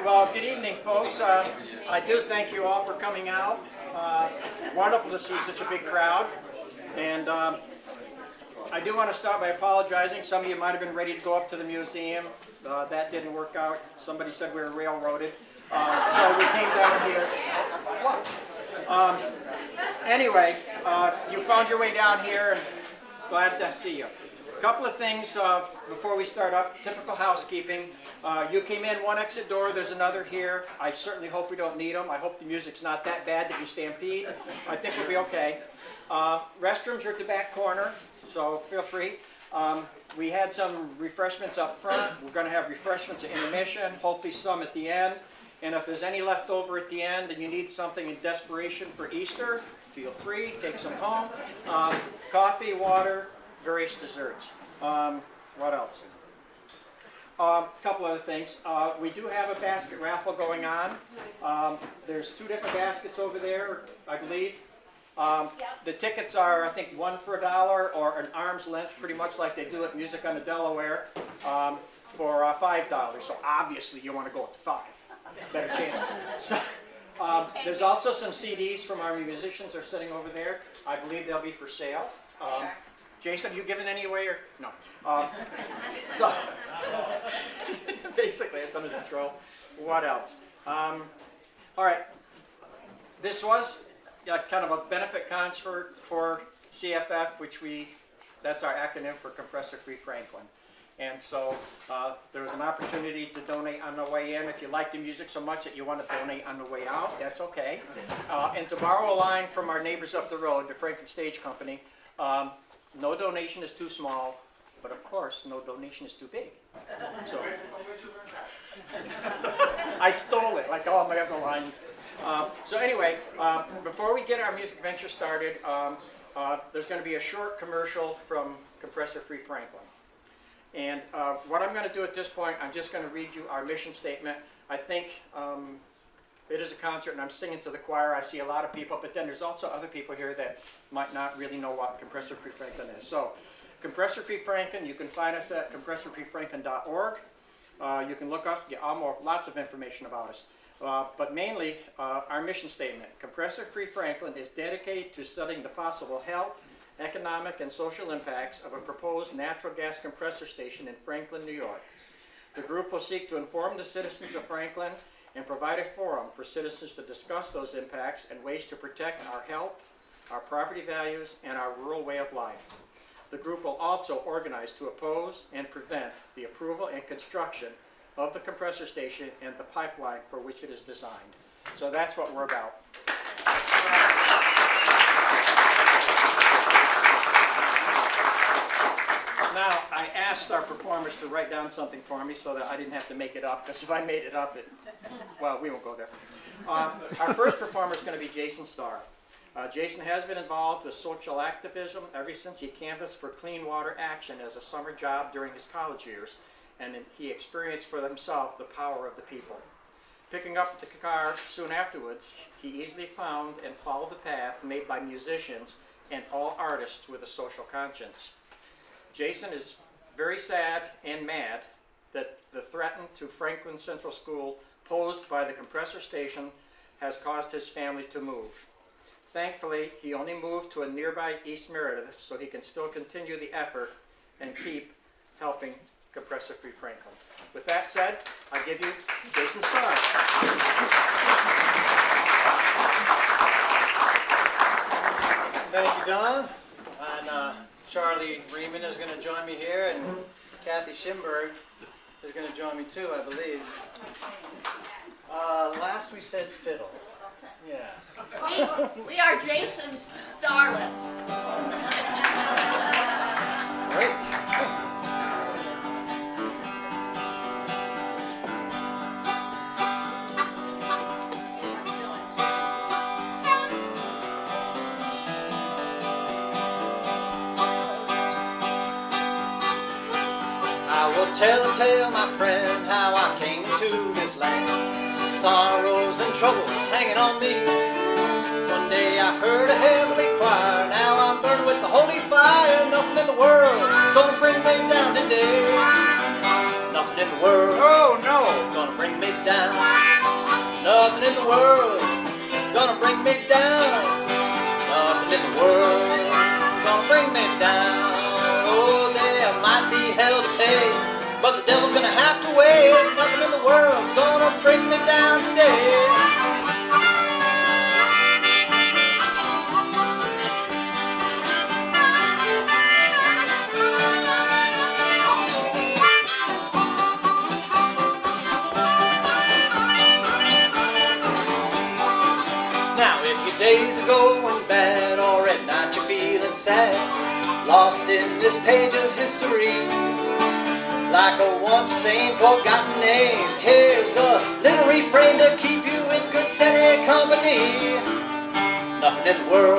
Well, good evening, folks. I do thank you all for coming out. Wonderful to see such a big crowd. And I do want to start by apologizing. Some of you might have been ready to go up to the museum. That didn't work out. Somebody said we were railroaded. So we came down here. Anyway, you found your way down here, and glad to see you. A couple of things before we start up. Typical housekeeping. You came in one exit door, there's another here. I certainly hope we don't need them. I hope the music's not that bad that you stampede. I think we'll be okay. Restrooms are at the back corner, so feel free. We had some refreshments up front. We're going to have refreshments at intermission, hopefully some at the end. And if there's any left over at the end and you need something in desperation for Easter, feel free, take some home. Coffee, water, various desserts. What else? A couple other things. We do have a basket raffle going on. There's two different baskets over there, I believe. The tickets are, I think, one for $1 or an arm's length, pretty much like they do at Music on the Delaware, for $5. So obviously you want to go with the 5. Better chances. So, there's also some CDs from our musicians are sitting over there. I believe they'll be for sale. Jason, have you given any away or no? So basically, it's under control. What else? All right. This was kind of a benefit concert for CFF, which that's our acronym for Compressor Free Franklin. And so there was an opportunity to donate on the way in. If you like the music so much that you want to donate on the way out, that's okay. And to borrow a line from our neighbors up the road, the Franklin Stage Company, no donation is too small, but of course, no donation is too big. So, I stole it, like all my other lines. So anyway, before we get our music venture started, there's going to be a short commercial from Compressor Free Franklin. And what I'm going to do at this point, I'm just going to read you our mission statement. I think it is a concert and I'm singing to the choir. I see a lot of people, but then there's also other people here that might not really know what Compressor Free Franklin is. So, Compressor Free Franklin, you can find us at compressorfreefranklin.org. You can look up, get lots of information about us. But mainly, our mission statement. Compressor Free Franklin is dedicated to studying the possible health, economic, and social impacts of a proposed natural gas compressor station in Franklin, New York. The group will seek to inform the citizens of Franklin and provide a forum for citizens to discuss those impacts and ways to protect our health, our property values, and our rural way of life. The group will also organize to oppose and prevent the approval and construction of the compressor station and the pipeline for which it is designed. So that's what we're about. Now, I asked our performers to write down something for me so that I didn't have to make it up, because if I made it up, well, we won't go there. Our first performer is going to be Jason Starr. Jason has been involved with social activism ever since he canvassed for clean water action as a summer job during his college years, and he experienced for himself the power of the people. Picking up the car soon afterwards, he easily found and followed the path made by musicians and all artists with a social conscience. Jason is very sad and mad that the threat to Franklin Central School posed by the compressor station has caused his family to move. Thankfully, he only moved to a nearby East Meredith so he can still continue the effort and keep helping Compressor Free Franklin. With that said, I give you Jason Starr. Thank you, Don. And Charlie Riemann is going to join me here, and Kathy Schimberg is going to join me too, I believe. Last we said fiddle. Yeah. We are Jason's starlets. Great. Tell a tale, my friend, how I came to this land. Sorrows and troubles hanging on me. One day I heard a heavenly choir. Now I'm burning with the holy fire. Nothing in the world is gonna bring me down today. Nothing in the world, oh no, gonna bring me down. world's gonna bring me down today. Now if your days are going bad or at night you're feeling sad, lost in this page of history, like a once famed forgotten name, here's a little refrain to keep you in good steady company. Nothing in the world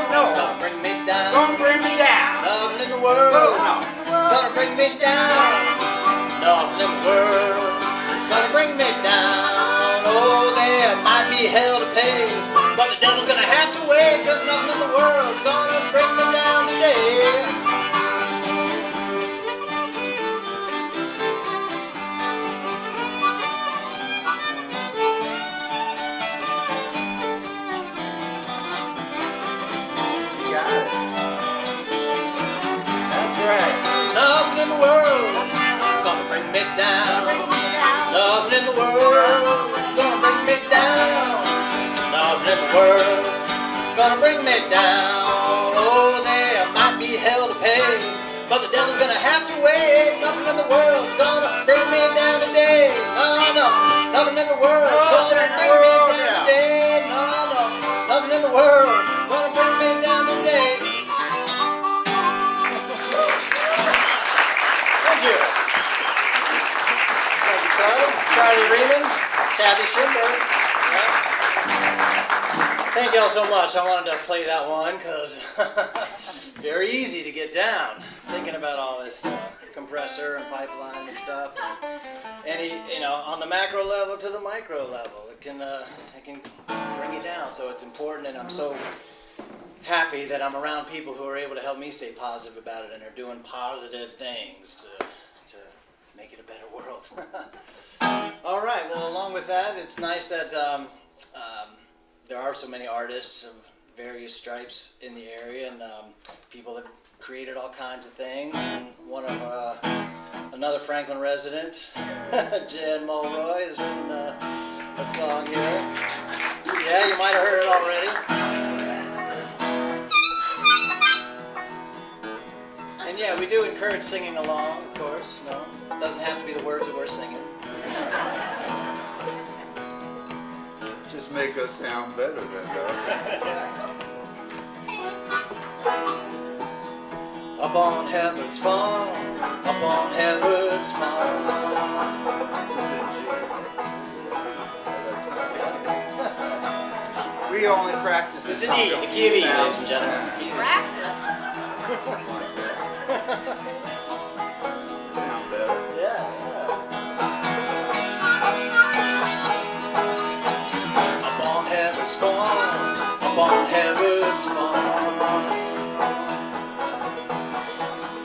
gonna bring me down. Don't bring me down. Nothing in the world gonna bring me down. Nothing in the world gonna bring me down. Oh, there might be hell to pay, but the devil's gonna have to wait, 'cause nothing in the world's gonna bring me down today. That's right. Nothing in the world gonna bring me down. Nothing in the world gonna bring me down. Nothing in the world gonna bring me down. Oh, there might be hell to pay, but the devil's gonna have to wait. Nothing in the world's gonna bring me down today. No, no, nothing in the world's gonna bring me down today. No, no, nothing in the world gonna bring me down today. Thank you. Thank you, Charlie. Charlie Riemann, Kathy Schimberg. Thank y'all so much. I wanted to play that one because it's very easy to get down thinking about all this compressor and pipeline and stuff. And on the macro level to the micro level, it can bring you down. So it's important, and I'm so happy that I'm around people who are able to help me stay positive about it and are doing positive things to make it a better world. All right, well, along with that, it's nice that there are so many artists of various stripes in the area, and people have created all kinds of things. And one of another Franklin resident, Jan Mulroy, has written a song here. Yeah, you might have heard it already. And yeah, we do encourage singing along, of course. No, it doesn't have to be the words that we're singing. Just make us sound better than that. Up on Hebert's farm, up on Hebert's farm. We only practice This is an E, the key of E, ladies and gentlemen. The key of E. Sound better. Yeah. Up on Hebert's farm, up on Hebert's farm.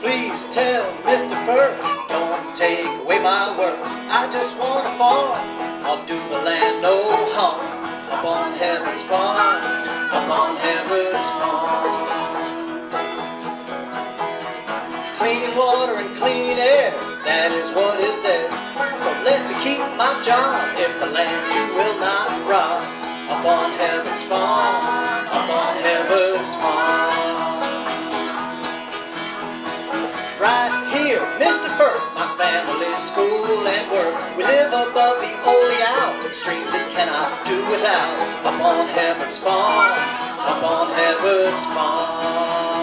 Please tell Mr. Fur, don't take away my work. I just want a farm, I'll do the land no harm. Up on Hebert's farm, up on Hebert's farm. Clean water and clean air, that is what is there. So let me keep my job, if the land you will not rob. Up on Hebert's farm, up on Hebert's farm. Right here, Mr. Fur, my family's school and work. We live above the Oleout, streams it cannot do without. Up on Hebert's farm, up on Hebert's farm.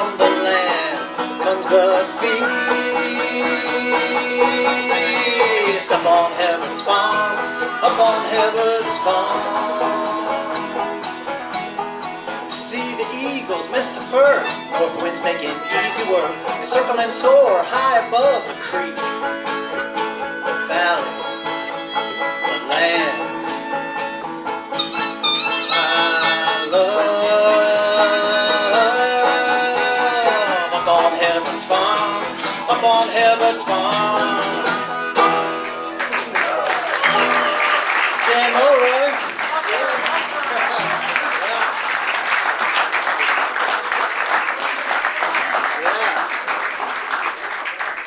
from the land comes the feast. Up on heaven's farm, up on heaven's farm. See the eagles, Mr. Fur, north wind's making easy work. They circle and soar high above the creek, the valley, the lands I love. Up on heaven's farm, up on heaven's farm. Jam Roy.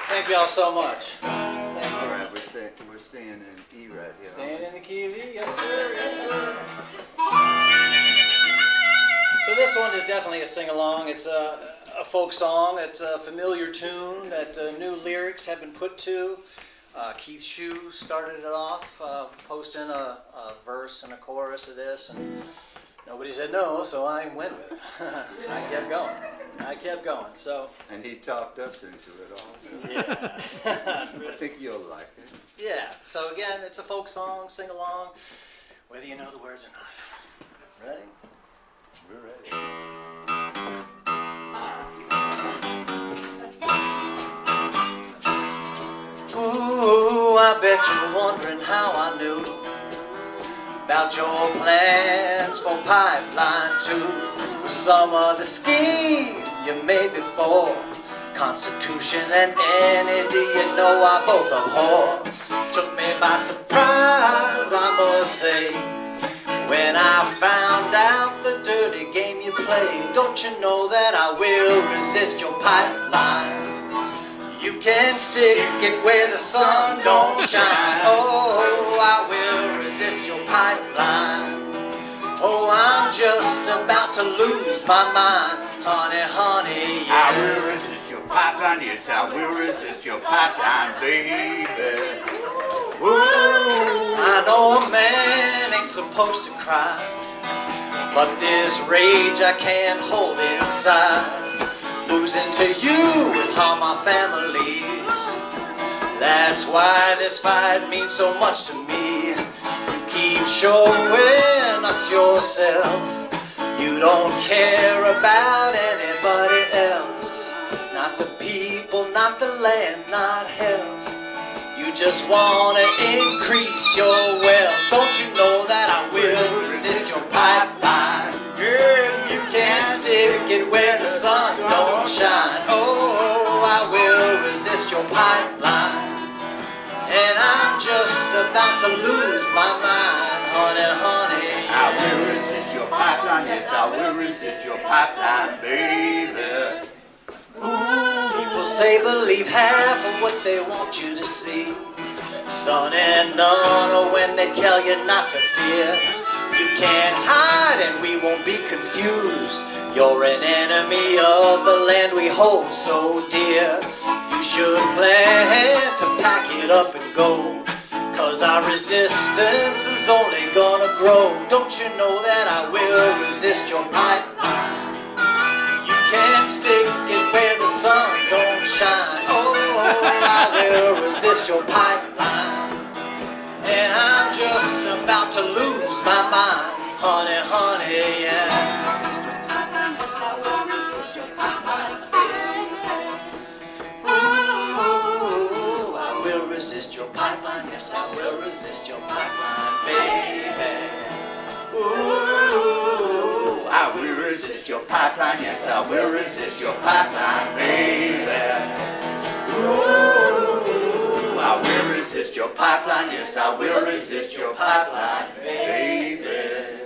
Thank y'all so much. All right, we're staying in E right here. Staying in the key of E, yes sir, yes sir. So this one is definitely a sing-along. It's a folk song. It's a familiar tune that new lyrics have been put to. Keith Shue started it off, posting a verse and a chorus of this, and nobody said no, so I went with it. I kept going. So And he talked us into it all. yeah. I think you'll like it. Yeah, so again, it's a folk song, sing along, whether you know the words or not. Ready? We're ready. Ooh, I bet you're wondering how I knew about your plans for Pipeline 2. Was some other scheme you made before? Constitution and NAD, you know I both abhor. Took me by surprise, I must say, when I found out the dirty game you played. Don't you know that I will resist your pipeline? You can stick it where the sun don't shine. Oh, I will resist your pipeline. Oh, I'm just about to lose my mind. Honey, honey, yeah. I will resist your pipeline, yes, I will resist your pipeline, baby. Ooh. I know a man ain't supposed to cry, but this rage I can't hold inside. Losing to you will harm my families. That's why this fight means so much to me. You keep showing us yourself. You don't care about anybody else. Not the people, not the land, not health. You just wanna increase your wealth. Don't you know that I will resist your pipeline? Girl, you can't stick it where the sun don't shine. Oh, I will resist your pipeline. And I'm just about to lose my mind, honey, honey. I will resist your pipeline, yes, I will resist your pipeline, baby. People say believe half of what they want you to see. Son and none when they tell you not to fear. You can't hide and we won't be confused. You're an enemy of the land we hold so dear. You should plan to pack it up and go, 'cause our resistance is only gonna grow. Don't you know that I will resist your pipeline? You can't stick it where the sun don't shine. Oh, I will resist your pipeline. And I'm just about to lose my mind, honey, honey, yeah. Ooh, I will resist your pipeline, yes, I will resist your pipeline, baby. Ooh, I will resist your pipeline, yes, I will resist your pipeline, baby. Ooh, I will resist your pipeline, yes, I will resist your pipeline, baby.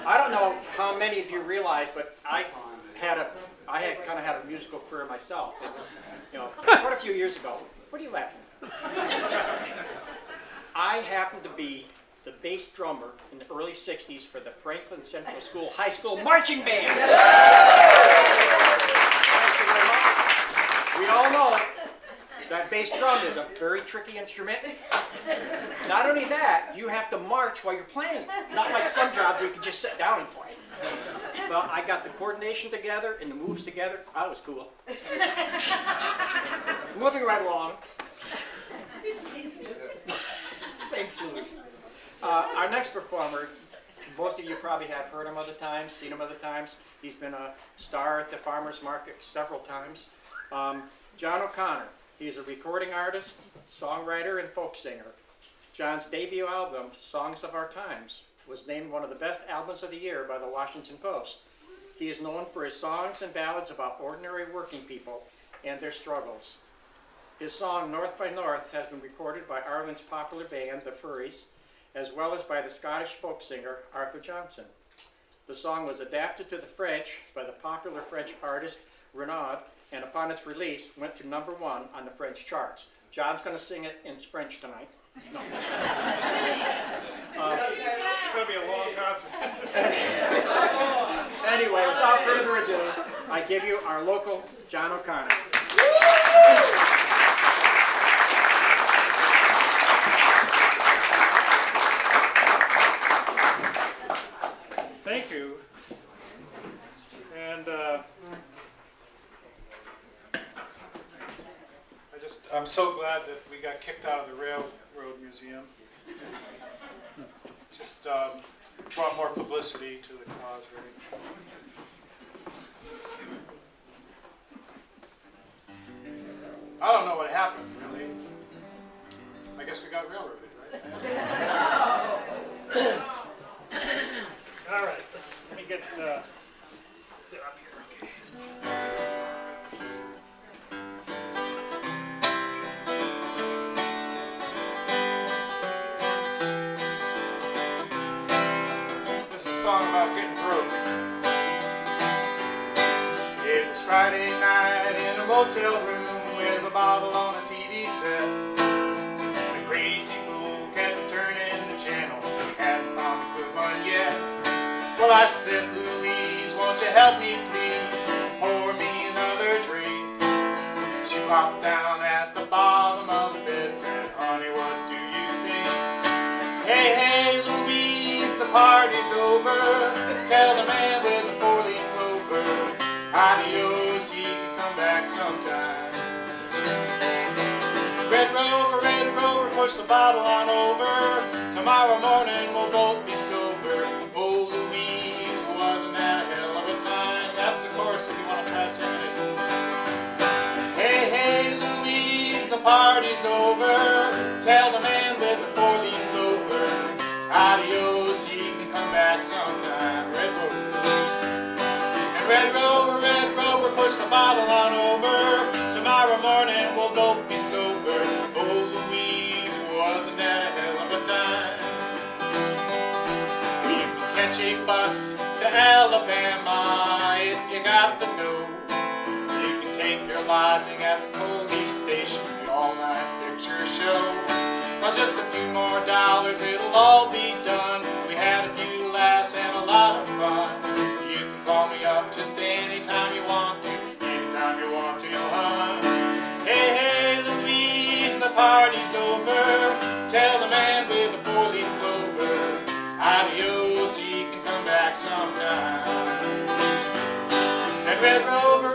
I don't know how many of you realize, but I kind of had a musical career myself. It was, quite a few years ago. What are you laughing at? I happened to be the bass drummer in the early '60s for the Franklin Central School High School Marching Band. you very much. We all know that bass drum is a very tricky instrument. Not only that, you have to march while you're playing. Not like some jobs where you can just sit down and play. Well, I got the coordination together and the moves together. That was cool. Moving right along. Thanks, Louis. Our next performer, most of you probably have heard him other times, seen him other times. He's been a star at the farmers market several times. John O'Connor. He's a recording artist, songwriter, and folk singer. John's debut album, Songs of Our Times, was named one of the best albums of the year by the Washington Post. He is known for his songs and ballads about ordinary working people and their struggles. His song, North by North, has been recorded by Ireland's popular band, the Furries, as well as by the Scottish folk singer, Arthur Johnson. The song was adapted to the French by the popular French artist, Renaud, and upon its release, went to #1 on the French charts. John's going to sing it in French tonight. No. It's going to be a long concert. Anyway, without further ado, I give you our local John O'Connor. Thank you. And I'm so glad that we got kicked out of the Railroad Museum. Just brought more publicity to the cause, really. I don't know what happened, really. I guess we got railroaded, right? All right, let me get sit up here. Okay. This is a song about getting broke. It was Friday night in a motel room with a bottle on a TV set. The crazy fool kept turning the channel. He hadn't found a good one yet. Well, I said, Louise, won't you help me, please? Pour me another drink. She flopped down at the bottom of the bed, said, honey, what do you think? Hey, hey, Louise, the party's over. Tell the man with the four-leaf clover, adios, he can come back sometime. Red Rover, push the bottle on over. Tomorrow morning we'll both be sober. Oh, Louise, wasn't that a hell of a time? That's the chorus if you want to try singing it. Hey, hey, Louise, the party's over. Tell the man with the four-leaf clover, adios, he can come back sometime. Red Rover. And Red Rover, push the bottle on over. Tomorrow morning we'll both be sober. Oh, Louise, wasn't that a hell of a time? You can catch a bus to Alabama if you got the dough. You can take your lodging at the police station, the all-night picture show. Well, just a few more dollars, it'll all be done. We had a few laughs and a lot of fun. You can call me up just anytime you want to, hon. Hey, hey, Louise, the party's over. Tell the man with the four-leaf clover, adios, he can come back sometime. And Red Rover,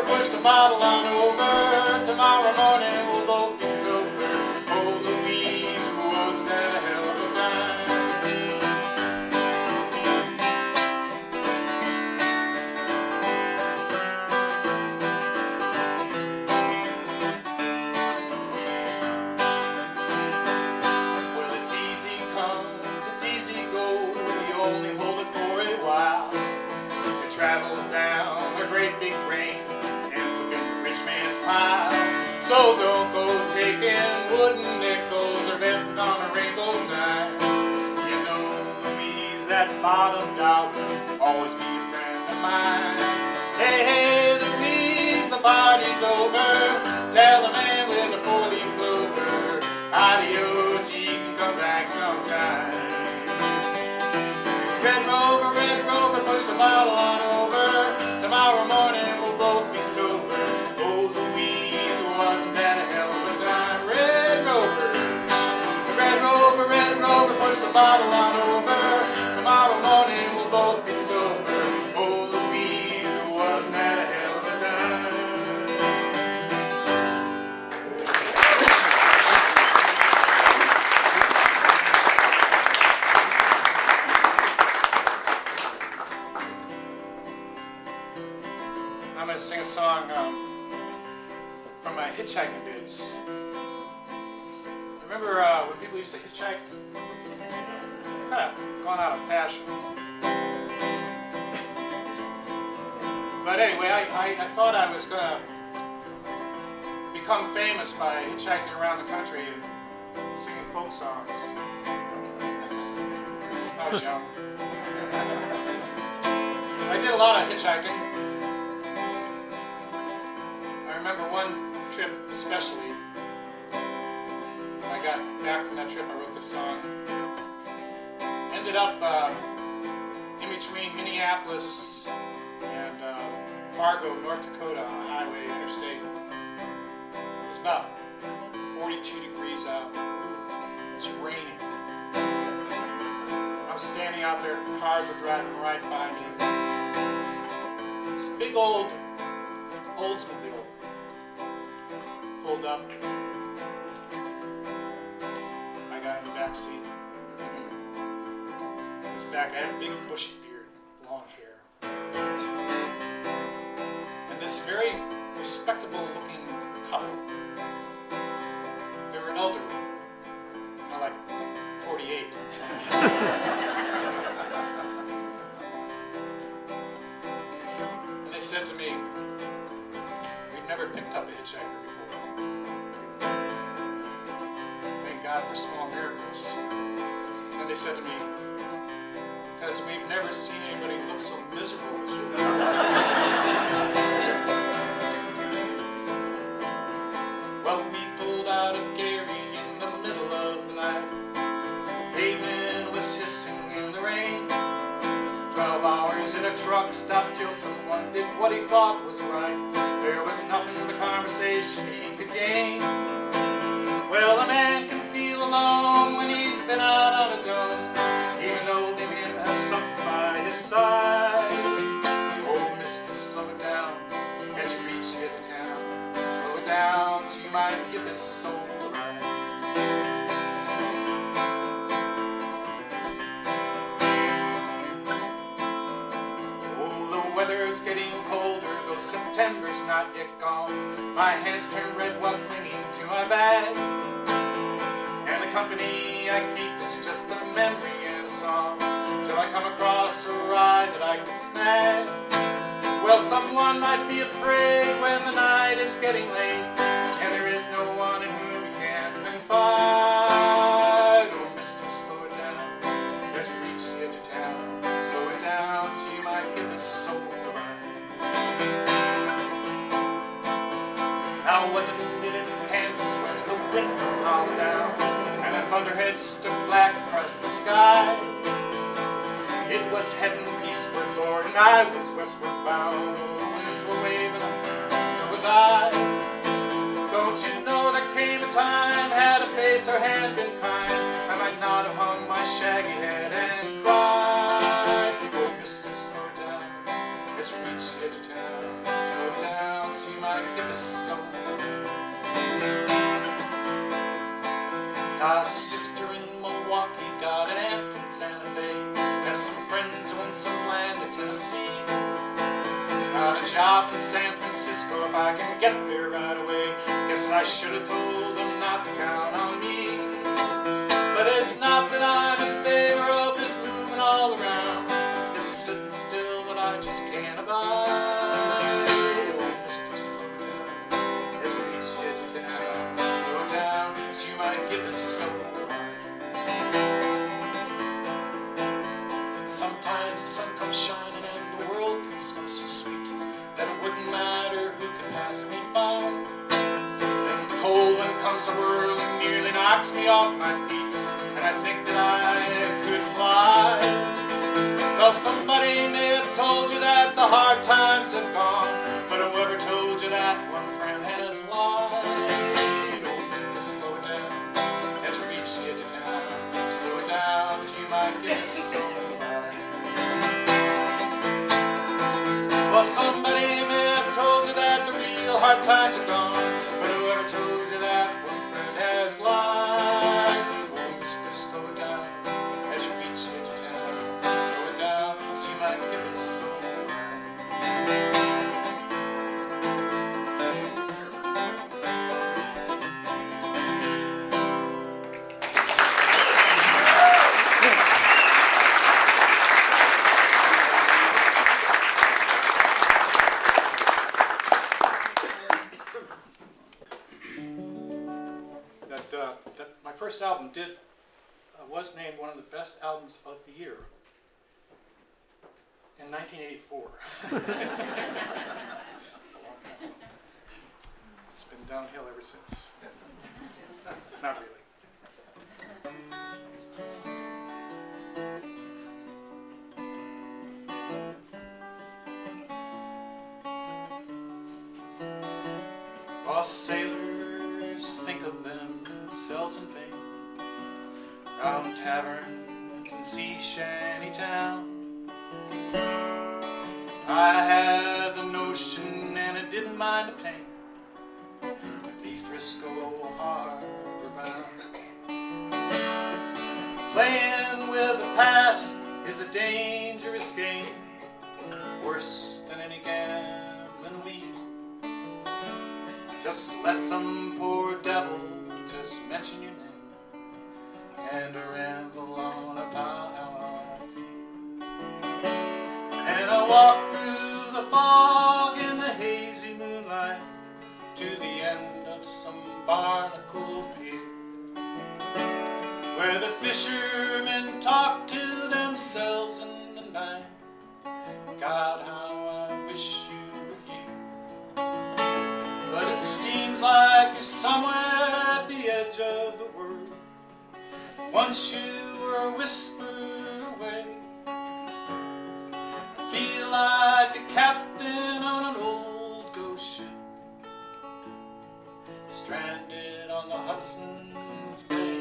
push the bottle on over. Tomorrow morning we'll both be sober. Oh, Louise, wasn't that a hell of a time? Well, it's easy come, it's easy go. You only hold it for a while. It travels down a great big train, ends up in the rich man's pile. So don't go taking wooden nickels or betting on a rainbow sign. You know, Louise, that bottom dollar will always be a friend of mine. Hey, hey, Louise, the party's over. Tell the man with the four-leaf clover, adios, he can come back sometime. Red Rover, push the bottle on over. Tomorrow morning we'll both be sober. bottle on over. Tomorrow morning we'll both be sober. Oh, Louise, wasn't that a hell of a time? I'm going to sing a song from my hitchhiking days. Remember when people used to hitchhike? It's kind of gone out of fashion. But anyway, I thought I was going to become famous by hitchhiking around the country and singing folk songs. I was young. I did a lot of hitchhiking. I remember one trip especially. When I got back from that trip, I wrote this song. Ended up in between Minneapolis and Fargo, North Dakota on the highway, interstate. It was about 42 degrees out. It was raining. I was standing out there, cars were driving right by me. This big old Oldsmobile pulled up. I got in the back seat. I was back. I had a big bushy beard, long hair. And this very respectable looking couple. They were an elderly, like 48. And they said to me, "We've never picked up a hitchhiker before. Thank God for small miracles." And they said to me, "Because we've never seen anybody look so miserable as you." Well, we pulled out of Gary in the middle of the night. The pavement was hissing in the rain. 12 hours in a truck stop till someone did what he thought was right. There was nothing but conversation he could gain. Well, a man can feel alone when he's been out on his own, even though they may have something by his side. Oh, mister, slow it down as you reach the edge of town. Slow it down so you might give this soul a ride. Weather's getting colder, though September's not yet gone. My hands turn red while clinging to my bag. And the company I keep is just a memory and a song, till I come across a ride that I can snag. Well, someone might be afraid when the night is getting late, and there is no one in whom you can confide. Oh, mister, slow it down as you reach the edge of town. Slow it down so you might give this soul a ride. Now wasn't it in Kansas when the wind howled down and a thunderhead stood black across the sky? It was heading eastward, Lord, and I was westward bound. The winds were waving, so was I. Don't you know there came a time, had a face or hand been kind, I might not have hung my shaggy head and cried. Oh, mister, slow down as you reach the edge of town. Slow down so you might get this soul. Got a sister in Milwaukee, got an aunt in Santa Fe, got some friends who own some land in Tennessee. Got a job in San Francisco if I can get there right away. Guess I should have told them not to count on me. But it's not that I'm in favor of this moving all around. It's a sitting still that I just can't abide. Oh, mister, slow down as you reach the edge of town. Slow down so you might give this soul a ride. Sometimes the sun comes shining and the world can smell so sweet that it wouldn't matter who could pass me by. Then the cold wind comes a-whirling, nearly knocks me off my feet, and I think that I could fly. Well, somebody may have told you that the hard times have gone, but whoever told you that, one friend has lied. Oh, mister, slow it down as you reach the edge of town. Slow it down so might get so high. Well, somebody may have told you that the real hard times are gone, but whoever told you that one friend has lied. Oh, mister, slow it down as you reach the edge of town. Slow it down, so you might get this so high. My first album was named one of the best albums of the year in 1984. It's been downhill ever since. Not really. While sailors think of themselves in vain, round taverns and sea shanty town, I had the notion, and I didn't mind the pain, to be Frisco harbor bound. Playing with the past is a dangerous game, worse than any gambling wheel. Just let some poor devil just mention your name and ramble on about how I feel. And I walk through the fog in the hazy moonlight to the end of some barnacle pier, where the fishermen talk to themselves in the night. God, how I wish you were here. But it seems like you're somewhere at the edge of the world. Once you were a whisper away. I feel like a captain on an old ghost ship, stranded on the Hudson's Bay.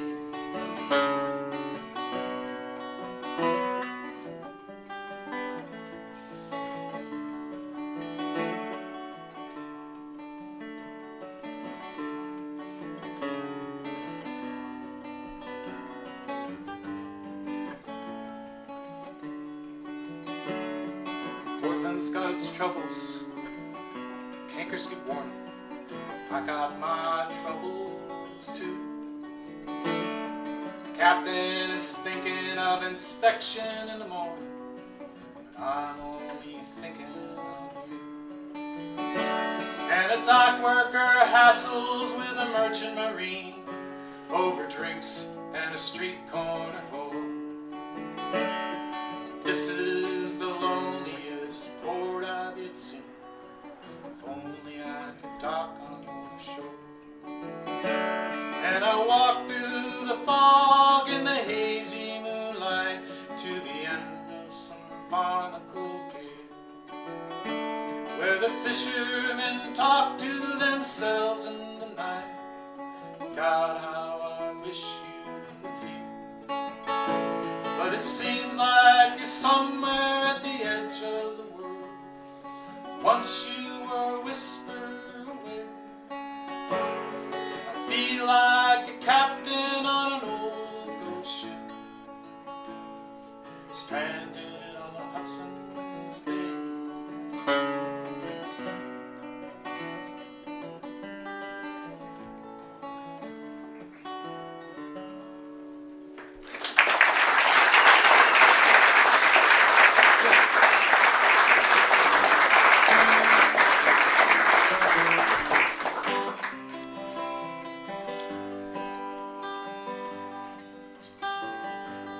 Portland's got its troubles, cankers get worn. I got my troubles too. Captain is thinking of inspection in the morning, but I'm only thinking of you. And a dock worker hassles with a merchant marine over drinks and a street corner whore. This is the loneliest port I've yet seen. If only I could dock on your shore. And I walk through the fog in the hazy moonlight to the end of some barnacle pier, where the fishermen talk to themselves in the night. God, how I wish you were here. But it seems like you're somewhere at the edge of the world. Once you were a whisper away. I feel like a captain on an old ghost ship, stranded on the Hudson's Bay.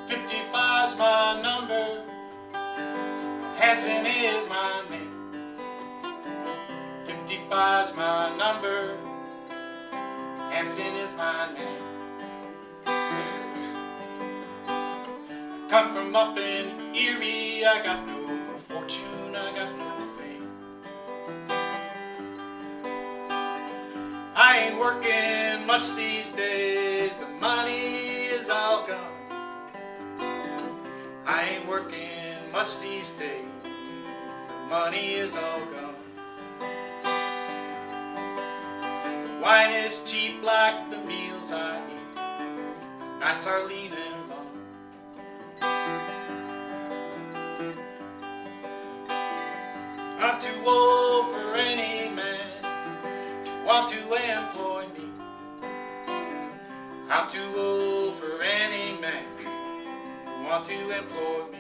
55's my number, Hanson is my name. 55's my number, Hanson is my name. I come from up in Erie, I got no fortune, I got no fame. I ain't working much these days, the money is all gone. I ain't working much these days, the money is all gone. The wine is cheap like the meals I eat, nights are lean and long. I'm too old for any man to want to employ me. I'm too old for any man who want to employ me.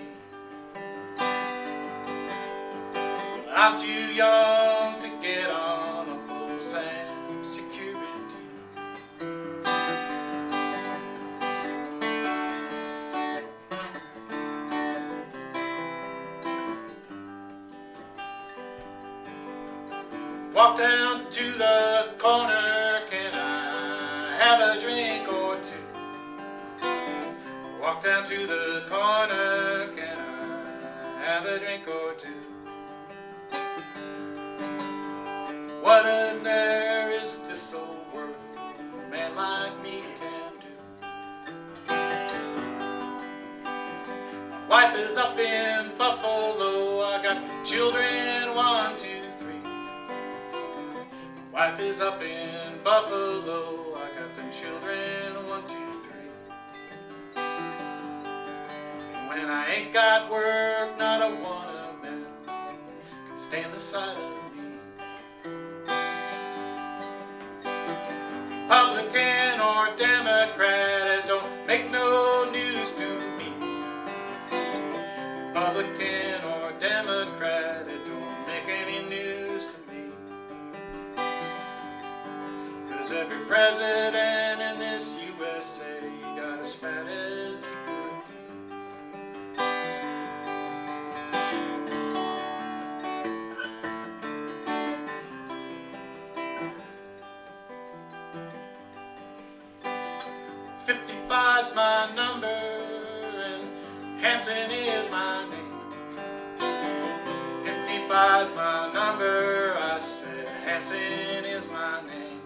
I'm too young to get on Uncle Sam's security. Walk down to the corner, can I have a drink or two? Walk down to the corner, can I have a drink or two? What an error is this old world, a man like me can do. My wife is up in Buffalo, I got children 1, 2, 3. My wife is up in Buffalo, I got them children 1, 2, 3. And when I ain't got work, not a one of them can stand the sight of me. Republican or Democrat, it don't make no news to me. Republican or Democrat, it don't make any news to me. 'Cause every president in this USA got as fat as he could be. "55's my number and Hanson is my name. 55's my number," I said, "Hanson is my name.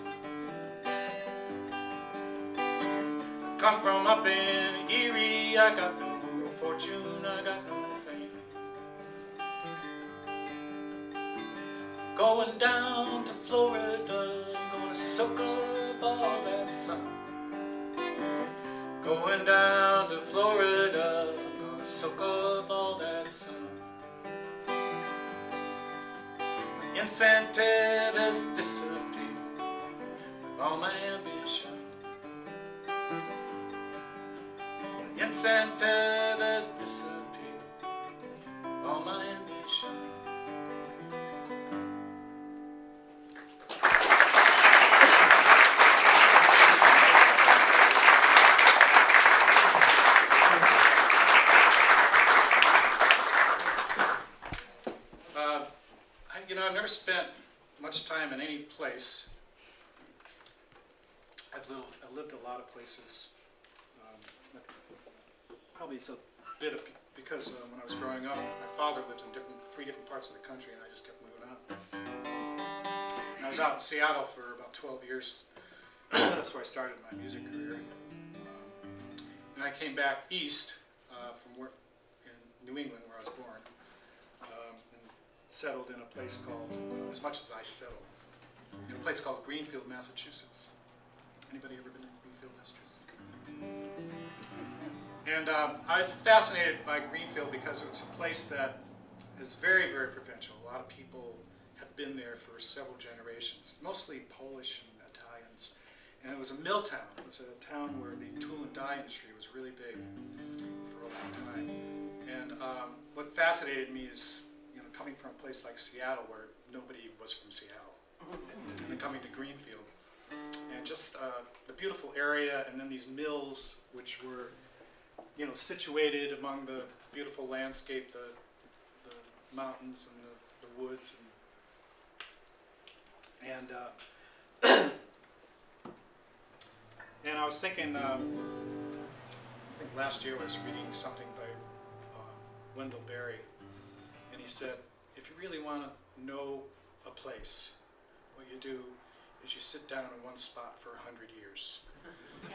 Come from up in Erie, I got no fortune, I got no fame. Going down to Florida, I'm gonna soak up all that sun. Going down to Florida, I'm gonna soak up all that sun. The incentive has disappeared with all my ambition. The incentive has disappeared with all my ambition. I've never spent much time in any place. I've lived a lot of places. Probably it's a bit of, because when I was growing up, my father lived in three different parts of the country, and I just kept moving out. And I was out in Seattle for about 12 years. That's where I started my music career. And I came back east from work in New England, where I was born. Settled in a place called, as much as I settled, in a place called Greenfield, Massachusetts. Anybody ever been to Greenfield, Massachusetts? And I was fascinated by Greenfield because it was a place that is very, very provincial. A lot of people have been there for several generations, mostly Polish and Italians. And it was a mill town. It was a town where the tool and die industry was really big for a long time. And what fascinated me is coming from a place like Seattle, where nobody was from Seattle, and then coming to Greenfield, and just the beautiful area, and then these mills, which were, situated among the beautiful landscape, the mountains and the woods, and and I was thinking, I think last year I was reading something by Wendell Berry. And he said, if you really want to know a place, what you do is you sit down in one spot for 100 years.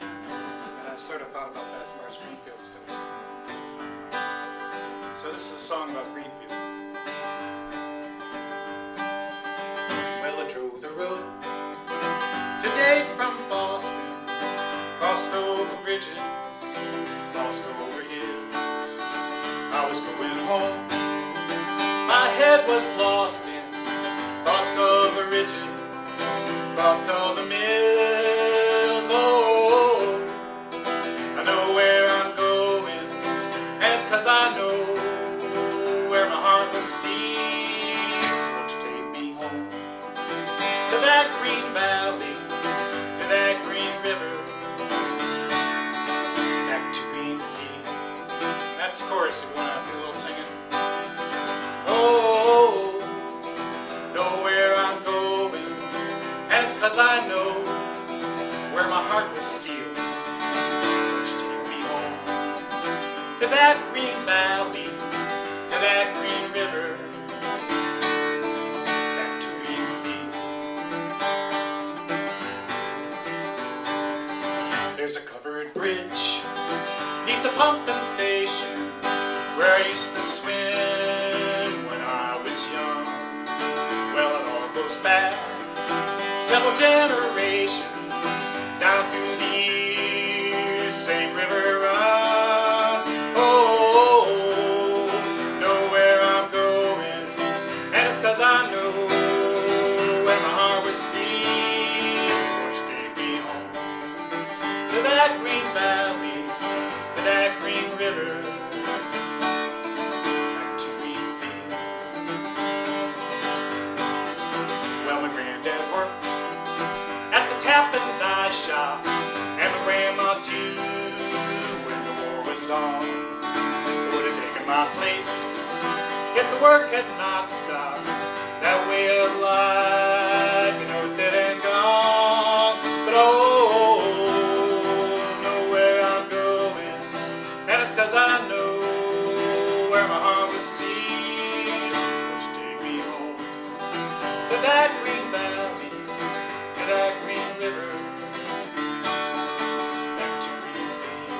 And I sort of thought about that as far as Greenfield is concerned. So this is a song about Greenfield. Well, I drove the road today from Boston, crossed over bridges, crossed over hills. I was going home, my head was lost in thoughts of the ridges, thoughts of the mills. Oh, I know where I'm going, and it's 'cause I know where my heart was seized. Won't you take me home to that green valley, to that green river, back to Greenfield. That's the chorus if you want to do a little singing. Oh, know where I'm going, and it's 'cause I know where my heart was sealed. Won't you take me home to that green valley, to that green river, back to Greenfield. There's a covered bridge neath the pumping station where I used to swim when I was young. Well, it all goes back several generations down through the years. Same river runs. Oh, know where I'm going, and it's 'cause I know where my heart was seized. Won't you take me home to that green valley, to that green river, back to Greenfield. Well, my granddad worked at the tap and dye shop, and my grandma too, when the war was on. Would have taken my place if the work had not stopped. That way of life, you know, is dead and gone. But oh, know where I'm going, and it's 'cause I know where my heart was seized. Won't you take me home to that green valley, to that green river, back to Greenfield.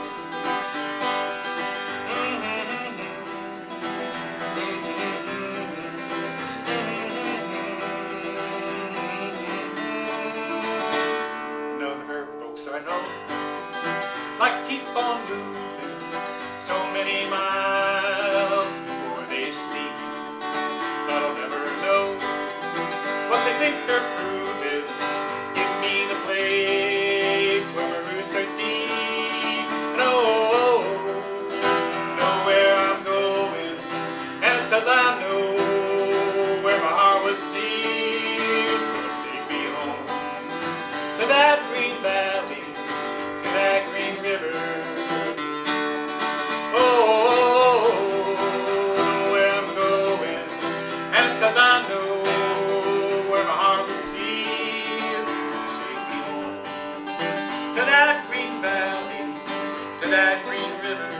Know the very folks that I know like to keep on moving so many miles before they sleep, but I'll never know what they think they're proving. Give me the place where my roots are deep. No, know where I'm going, and it's 'cause I know where my heart was seized. Won't you take me home to that green valley, to that green river. Oh, know where I'm going, and it's 'cause I know where my heart was seized. Take me home to that green valley, to that green river,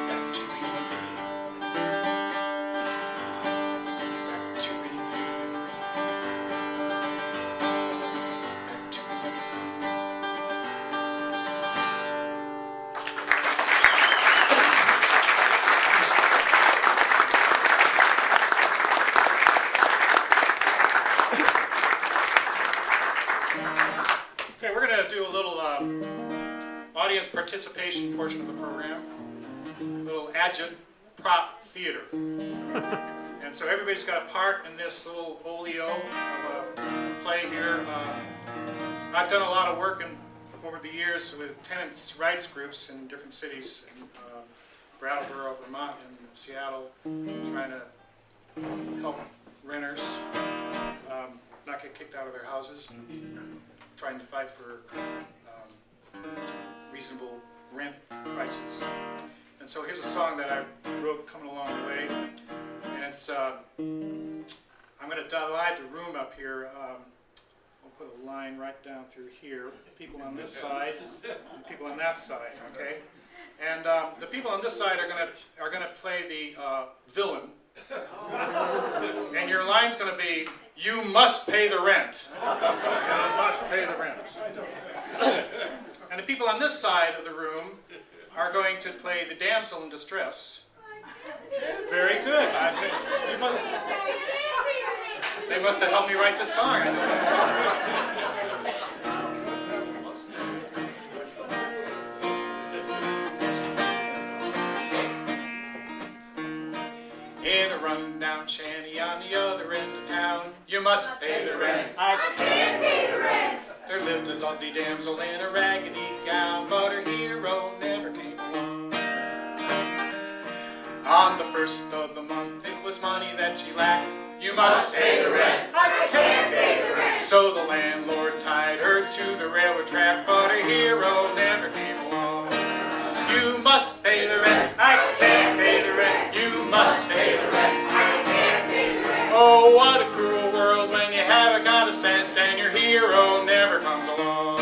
back to Greenfield, back to Greenfield, back to Okay, we're going to do a little audience participation portion of the program, a little agit-prop theater. And so everybody's got a part in this little olio of a play here. I've done a lot of work over the years with tenants' rights groups in different cities, in Brattleboro, Vermont, and Seattle, trying to help renters not get kicked out of their houses, and trying to fight for reasonable rent prices. And so here's a song that I wrote coming along the way, and it's I'm going to divide the room up here. We'll put a line right down through here. People on this side, and people on that side. Okay, and the people on this side are going to play the villain, and your line's going to be, "You must pay the rent." You must pay the rent. And the people on this side of the room are going to play The Damsel in Distress. Very good. They must have helped me write this song. In a rundown shanty on the other end of town, you must pay the rent. I can't pay the rent. There lived a lovely damsel in a raggedy gown, but her hero never came along. On the first of the month, it was money that she lacked. You must pay the rent. I can't pay the rent. So the landlord tied her to the railroad track, but her hero never came along. You must pay the rent. I can't pay the rent. You must pay the rent. I can't pay the rent. Oh, what a cruel world when you haven't got a cent and your hero never comes along.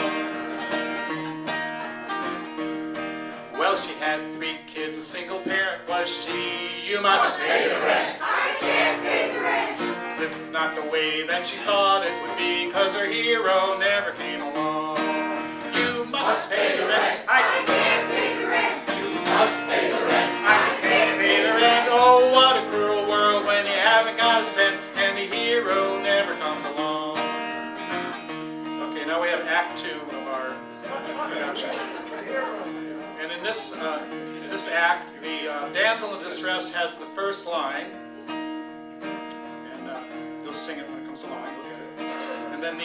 Well, she had 3 kids, a single parent was she. You must pay the rent. I can't pay the rent. This is not the way that she thought it would be, 'cause her hero never came along. You must pay the rent. I can't pay the rent. You must pay the rent. I can't pay the rent. Oh, what a cruel world when you haven't got a cent and the hero never comes along. Okay, now we have Act 2 of our production. And in this act, the damsel in distress has the first line, and you'll sing it when it comes along. Look at it. And then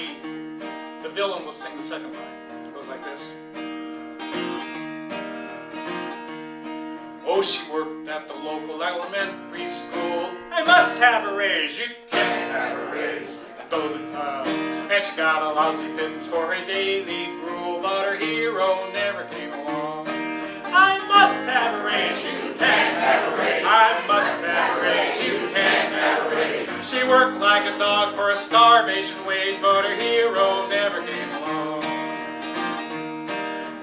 the villain will sing the second line. It goes like this. Oh, she worked at the local elementary school. I must have a raise. You can't have a raise. And she got a lousy pittance for her daily gruel, but her hero never came along. I must have a raise. You can't have a raise. I must have a raise. You can't have a raise. She worked like a dog for a starvation wage, but her hero never came along.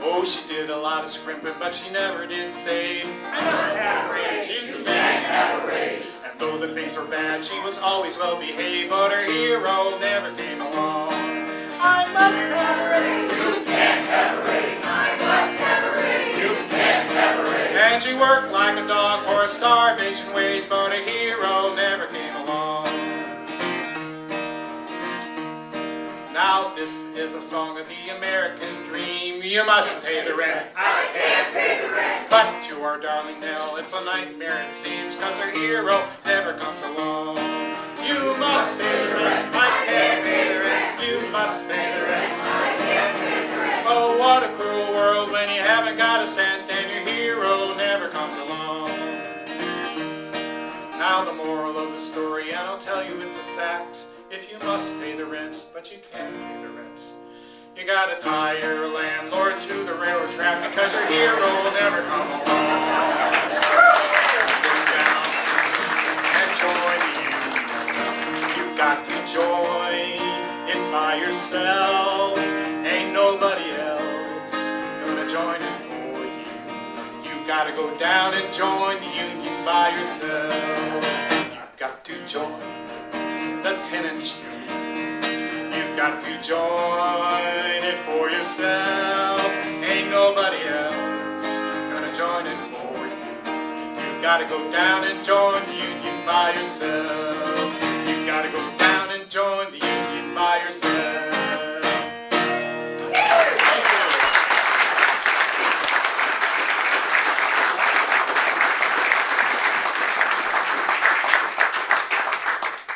Oh, she did a lot of scrimping, but she never did save. I must have a raise. You can't have a raise. And though the things were bad, she was always well behaved, but her hero never came along. I must have a raise. You can't have a raise. I must have a raise. You can't have a raise. And she worked like a dog for a starvation wage, but her hero never came along. Now this is a song of the American dream. You must pay the rent. I can't pay the rent. But to our darling Nell, it's a nightmare it seems, 'cause her hero never comes along. You must pay the rent. I can't pay the rent. You must pay the rent. I can't pay the rent. Oh, what a cruel world when you haven't got a cent and your hero never comes along. Now the moral of the story, and I'll tell you it's a fact. If you must pay the rent, but you can't pay the rent, you gotta tie your landlord to the railroad track, because your hero will never come along. Go down and join the union. You've got to join it by yourself. Ain't nobody else gonna join it for you. You gotta go down and join the union by yourself. You've got to join the tenants union. You've got to join it for yourself. Ain't nobody else gonna join it for you. You've got to go down and join the union by yourself. You've got to go down and join the union by yourself.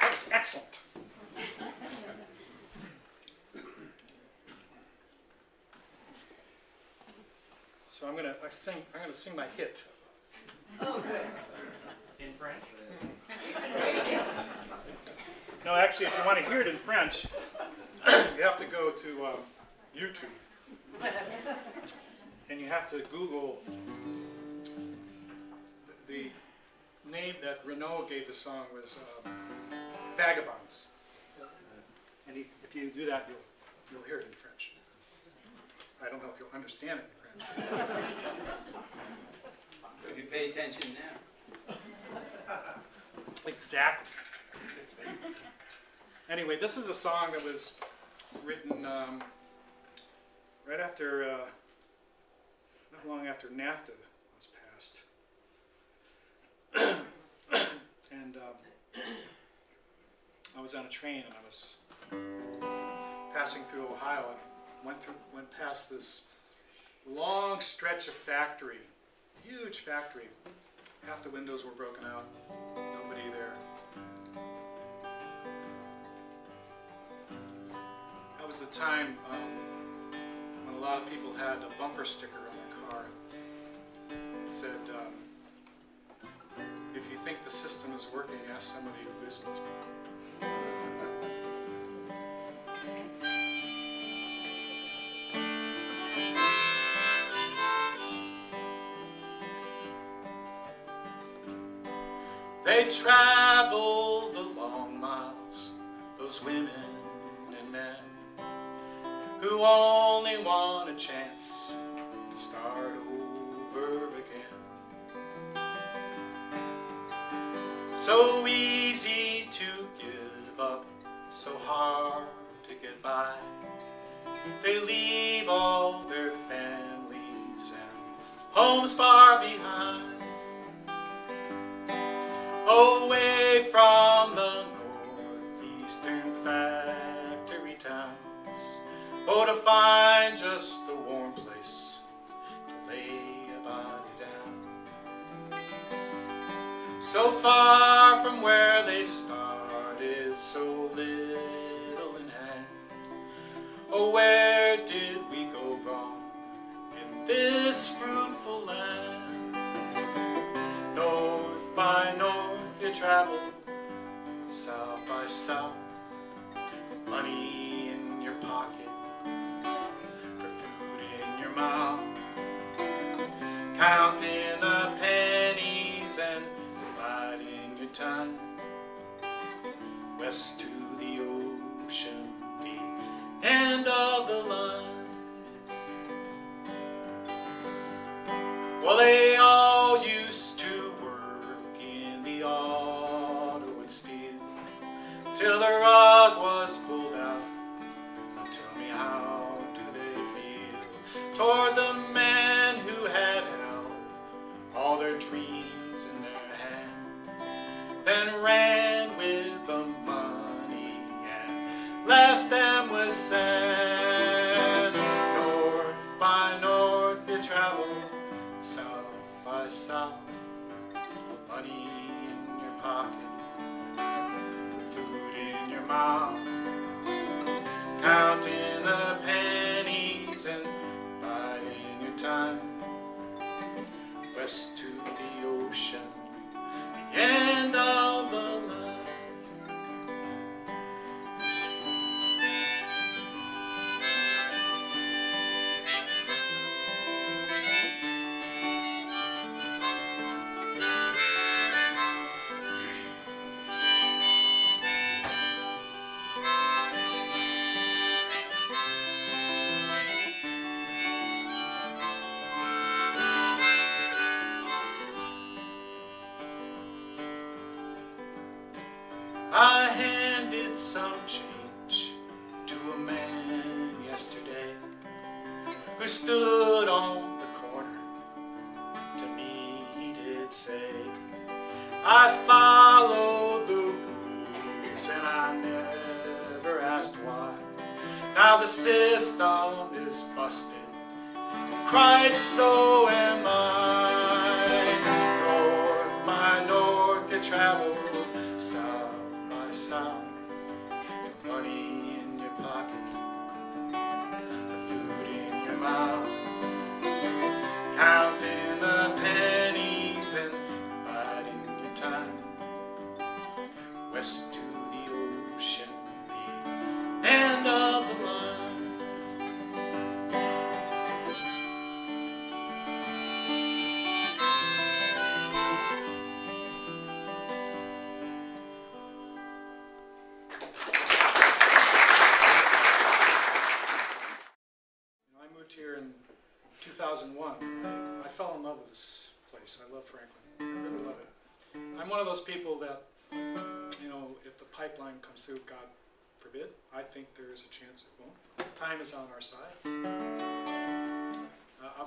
That was excellent. So I'm gonna sing my hit. Oh, good. In French? No, actually, if you want to hear it in French, you have to go to YouTube. And you have to Google the name that Renaud gave the song was Vagabonds. And if you do that, you'll hear it in French. I don't know if you'll understand it in French. If you pay attention now. Exactly. Anyway, this is a song that was written right after, not long after NAFTA was passed. And I was on a train and I was passing through Ohio and went past this long stretch of factory, huge factory. Half the windows were broken out, nobody there. That was the time when a lot of people had a bumper sticker on their car. It said, if you think the system is working, ask somebody who isn't. They travel the long miles, those women and men who only want a chance to start over again. So easy to give up, so hard to get by. They leave all their families and homes far behind, away from the northeastern factory towns, oh, to find just a warm place to lay a body down. So far from where they started, so little in hand. Oh, where did we go wrong in this fruitful land? North by north you travel, south by south, money in your pocket, for food in your mouth, counting the pennies and dividing your time. West to the ocean, the end of the line. Well, they all used to work in the auto and steel till the rug was pulled out. Now tell me, how do they feel toward the men who had held all their dreams in their hands, then ran with the money and left them with sand? North by north you travel, south by south, money in your pocket, food in your mouth, counting the pennies and biding your time. West to the ocean, the end of the line. I handed some change to a man yesterday who stood on the corner. To me he did say, I followed the rules and I never asked why. Now the system is busted, Christ, so am I. North by north you travel, south by south, for money in your pocket, for food in your mouth, counting the pennies and biding your time. West to the ocean, the end of the line. I moved here in 2001. I fell in love with this place. I love Franklin. I really love it. I'm one of those people that, you know, if the pipeline comes through, God forbid, I think there is a chance it won't. Time is on our side.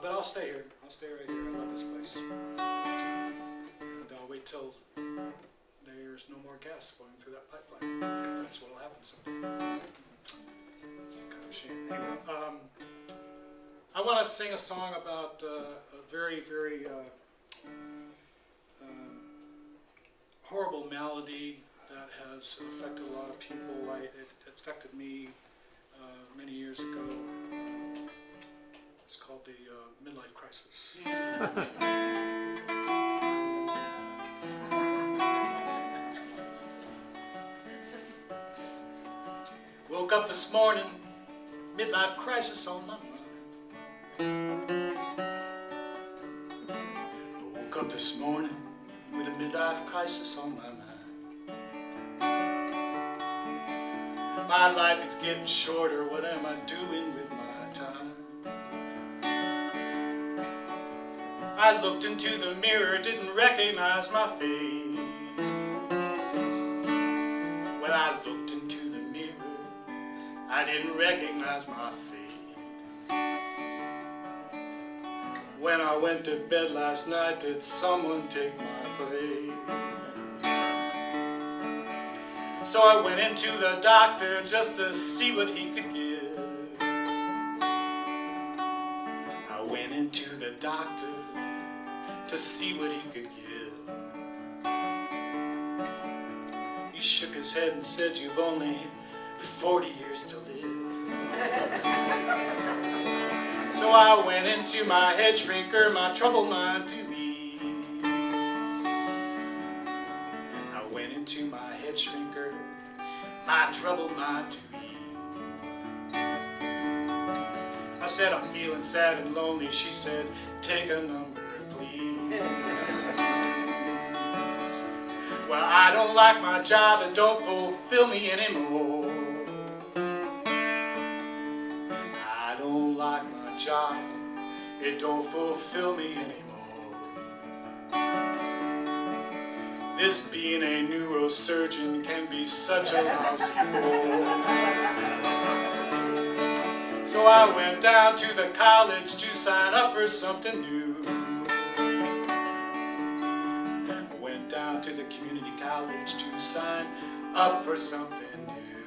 But I'll stay here. I'll stay right here. I love this place. And I'll wait till there's no more gas going through that pipeline, because that's what will happen someday. It's kind of a shame. Anyway, I want to sing a song about a very, very horrible malady that has affected a lot of people. It affected me many years ago. It's called the midlife crisis. Woke up this morning, midlife crisis on my mind. Woke up this morning with a midlife crisis on my mind. My life is getting shorter, what am I doing with my time? I looked into the mirror, didn't recognize my face. When I looked into the mirror, I didn't recognize my face. When I went to bed last night, did someone take my place? So I went into the doctor just to see what he could give. I went into the doctor to see what he could give. He shook his head and said, "You've only 40 years to live." So I went into my head shrinker, my troubled mind to ease. I went into my head shrinker, my troubled mind to ease. I said, "I'm feeling sad and lonely." She said, "Take a number, please." Well, I don't like my job, it don't fulfill me anymore. I don't like my job, it don't fulfill me anymore. This being a neurosurgeon can be such a lousy bore. So I went down to the college to sign up for something new. I went down to the community college to sign up for something new.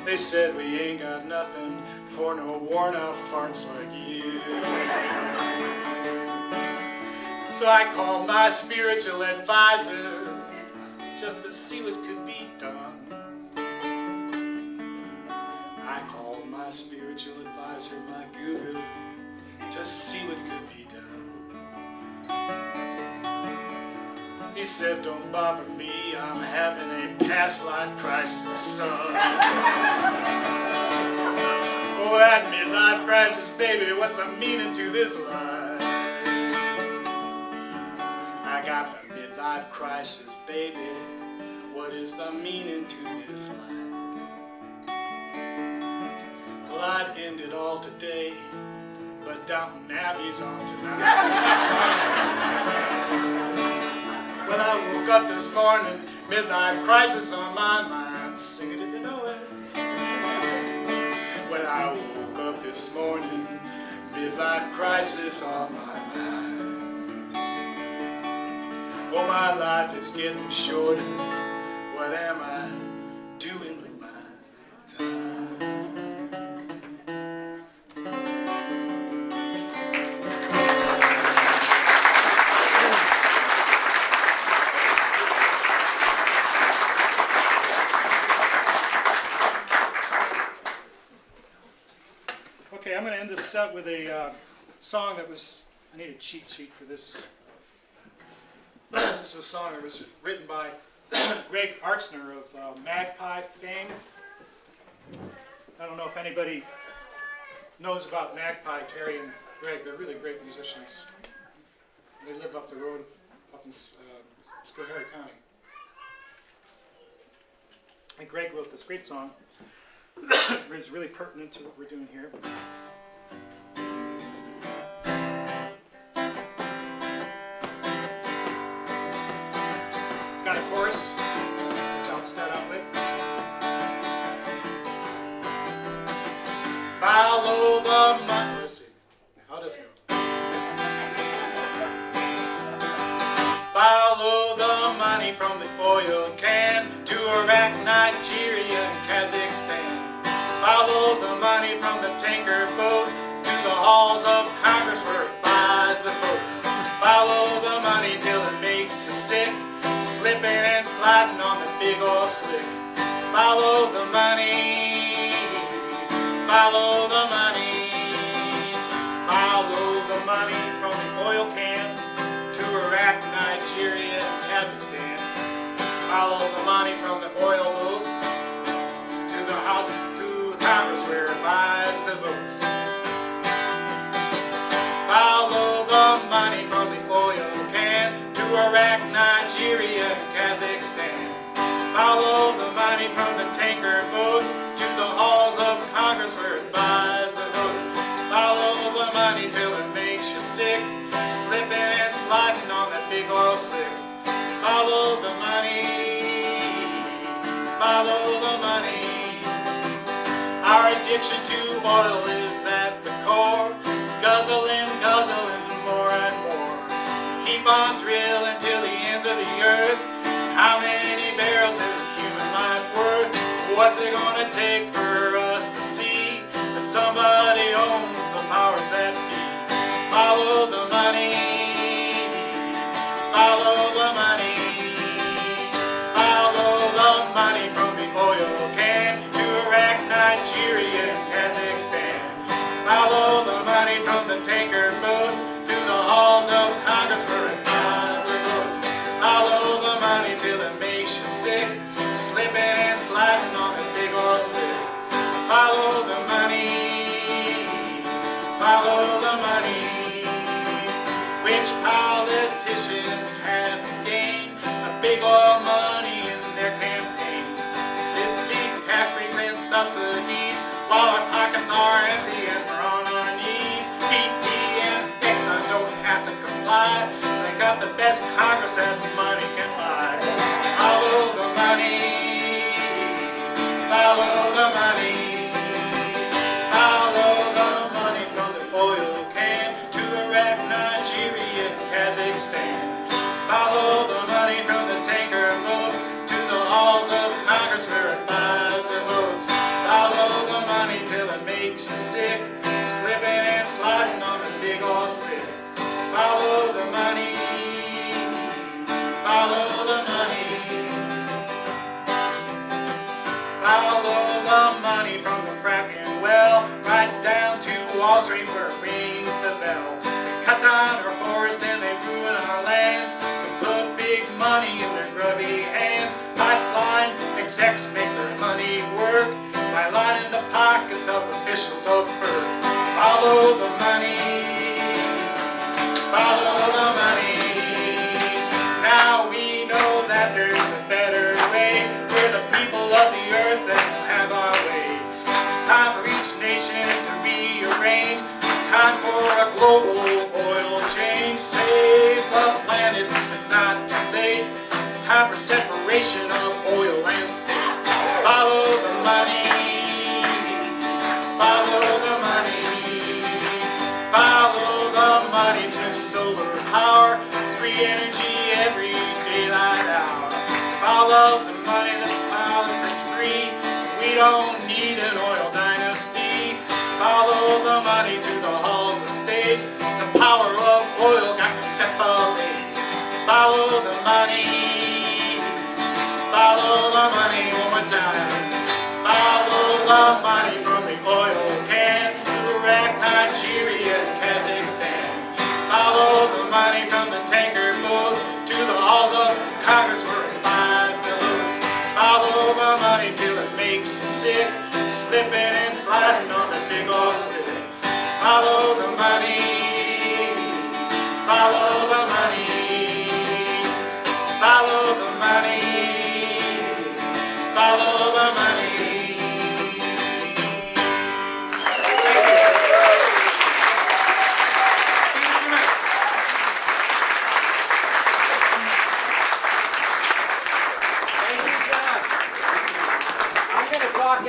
They said, "We ain't got nothing for no worn out farts like you." So I called my spiritual advisor just to see what could be done. I called my spiritual advisor, my guru, to see what could be done. He said, "Don't bother me, I'm having a past life crisis, son." Oh, that midlife crisis, baby, what's the meaning to this life? I got the midlife crisis, baby, what is the meaning to this life? Well, I'd end it all today, but Downton Abbey's on tonight. When I woke up this morning, midlife crisis on my mind, sing it if you know it. When I woke up this morning, midlife crisis on my mind. Oh, my life is getting shorter, what am I doing with my time? Okay, I'm going to end this set with a song that was, I need a cheat sheet for this. This is a song that was written by Greg Artzner of Magpie fame. I don't know if anybody knows about Magpie, Terry and Greg. They're really great musicians. They live up the road up in Schoharie County. And Greg wrote this great song. It's really pertinent to what we're doing here. It's got a chorus, which I'll start out with. Follow money from the oil can to Iraq, Nigeria, and Kazakhstan. Follow the money from the tanker boat to the halls of Congress where it buys the votes. Follow the money till it makes you sick, slipping and sliding on the big oil slick. Follow the money, follow the money, follow the money from the oil can to Iraq, Nigeria, and Kazakhstan. Follow the money from the oil boat to the House, to Congress where it buys the votes. Follow the money from the oil can to Iraq, Nigeria, and Kazakhstan. Follow the money from the tanker boats to the halls of Congress where it buys the votes. Follow the money till it makes you sick, slipping and sliding on that big oil slick. Follow the money, follow the money. Our addiction to oil is at the core, guzzling, guzzling more and more. Keep on drilling till the ends of the earth. How many barrels is human life worth? What's it gonna take for us to see that somebody owns the powers that be? Follow the money, follow the money, follow the money from the oil can to Iraq, Nigeria, and Kazakhstan. Follow the money from the tanker boats to the halls of Congress where it buys the votes. Follow the money till it makes you sick, slipping and sliding on the big oil slick. Follow the money, follow the money. Which politicians have gained the big oil money in their campaign? Big tax breaks and subsidies while our pockets are empty and we're on our knees. BP and Exxon don't have to comply. They got the best Congress that money can buy. Follow the money, follow the money, follow the money from the oil can to Iraq, Nigeria, and Kazakhstan. Follow the money from the tanker boats to the halls of Congress where it buys the votes. Follow the money till it makes you sick, slipping and sliding on the big oil slick. Follow the money, follow the money, follow the money from the fracking well right down to Wall Street where it rings the bell. They cut down our forests and they ruin our lands to put big money in their grubby hands. Pipeline execs make their money work by lining the pockets of officials of FERC. Follow the money, follow the money. Now we know that there's a better way. We're the people of the earth and we'll have our way. It's time for each nation to rearrange. Time for a global oil change. Save the planet, it's not too late. Time for separation of oil and state. Follow the money, follow the money, follow the money to solar power, free energy every daylight hour. Follow the money that's politics free. We don't need an oil dynasty. Follow the money to the halls of state. The power of oil got to separate. Follow the money, follow the money one more time. Follow the money from the oil can to Iraq, Nigeria, and Kazakhstan. Follow the money from the tanker boats to the halls of Congress where it buys the votes. Follow the money till it makes you sick, slipping and sliding on the big oil slick. Follow the money, follow the money, follow the money, follow the money.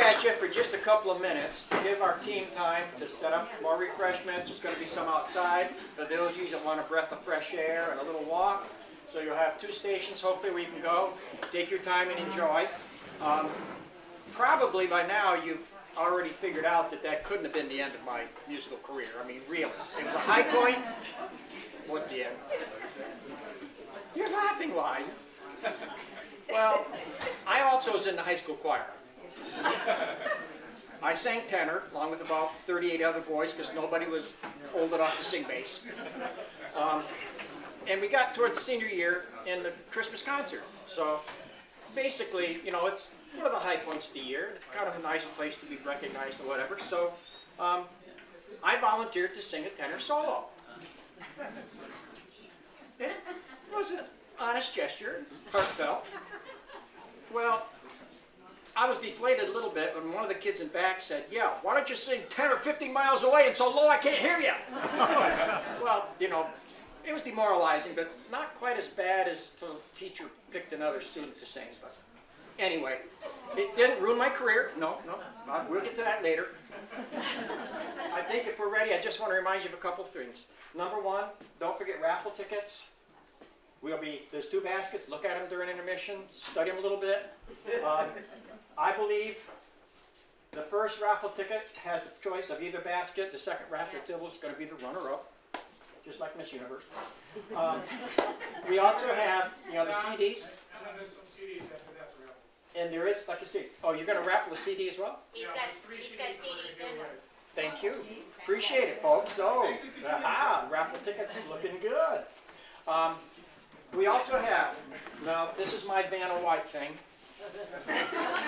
At you for just a couple of minutes to give our team time to set up more refreshments. There's going to be some outside for those of you that want a breath of fresh air and a little walk. So you'll have 2 stations, hopefully, where you can go, take your time and enjoy. Probably by now you've already figured out that that couldn't have been the end of my musical career. I mean, really. It was a high point. What's the end? You're laughing, why? Well, I also was in the high school choir. I sang tenor, along with about 38 other boys, because nobody was old enough to sing bass. And we got towards senior year in the Christmas concert. So basically, you know, it's one of the high points of the year. It's kind of a nice place to be recognized or whatever. So I volunteered to sing a tenor solo. It was an honest gesture, heartfelt. Well, I was deflated a little bit when one of the kids in back said, "Yeah, why don't you sing tenor 50 miles away and so low I can't hear you?" Well, you know, it was demoralizing, but not quite as bad as the teacher picked another student to sing. But anyway, it didn't ruin my career. No, we'll get to that later. I think if we're ready, I just want to remind you of a couple things. Number one, don't forget raffle tickets. There's 2 baskets. Look at them during intermission. Study them a little bit. I believe the first raffle ticket has the choice of either basket. The second raffle ticket is going to be the runner-up, just like Miss Universe. We also have, you know, the CDs. And there is, like you see. Oh, you're going to raffle a CD as well? He's got CDs in them. Thank you. Appreciate it, folks. So, raffle tickets looking good. We also have, now this is my Vanna White thing.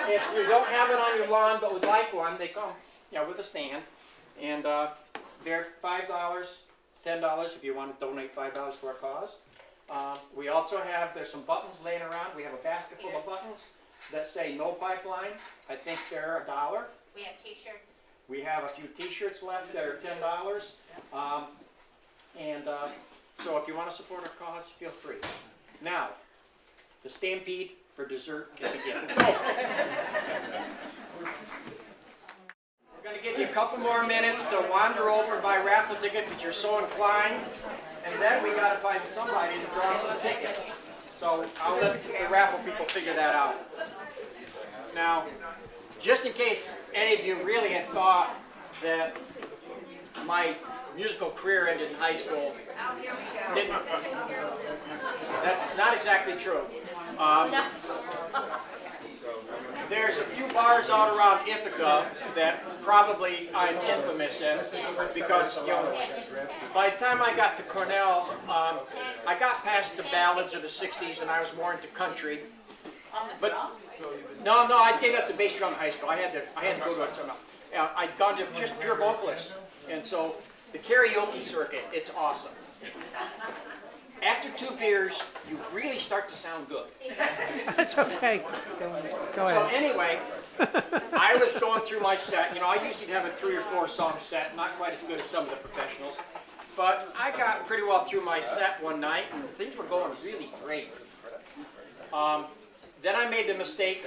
If you don't have it on your lawn but would like one, they come, you know, with a stand. And they're $5, $10 if you want to donate $5 to our cause. We also have, there's some buttons laying around. We have a basket full of buttons that say no pipeline. I think they're $1. We have t-shirts. We have a few t-shirts left that are $10. So if you want to support our cause, feel free. Now, the stampede for dessert can begin. We're going to give you a couple more minutes to wander over and buy raffle tickets if you're so inclined. And then we got to find somebody to draw some tickets. So I'll let the raffle people figure that out. Now, just in case any of you really had thought that my musical career ended in high school, that's not exactly true. There's a few bars out around Ithaca that probably I'm infamous in because, you know, by the time I got to Cornell, I got past the ballads of the 60s and I was more into country. But no, I gave up the bass drum in high school. I had to go to it. I'd gone to just pure vocalist, and so the karaoke circuit, it's awesome. After 2 beers, you really start to sound good. That's okay. Go ahead. So anyway, I was going through my set. You know, I usually have a 3 or 4 song set, not quite as good as some of the professionals. But I got pretty well through my set one night, and things were going really great. Then I made the mistake,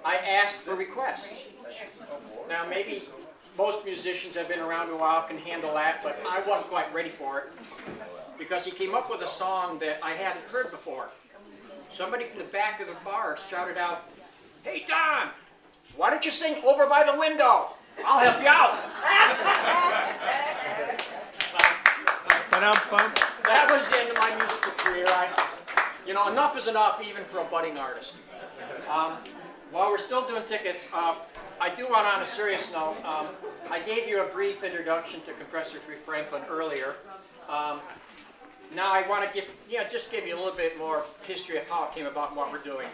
I asked for requests. Now maybe most musicians have been around a while, can handle that, but I wasn't quite ready for it. Because he came up with a song that I hadn't heard before. Somebody from the back of the bar shouted out, "Hey Don, why don't you sing Over by the Window? I'll help you out." That was the end of my musical career. You know, enough is enough even for a budding artist. While we're still doing tickets, I do want, on a serious note, I gave you a brief introduction to Compressor Free Franklin earlier. Now I want to just give you a little bit more history of how it came about and what we're doing.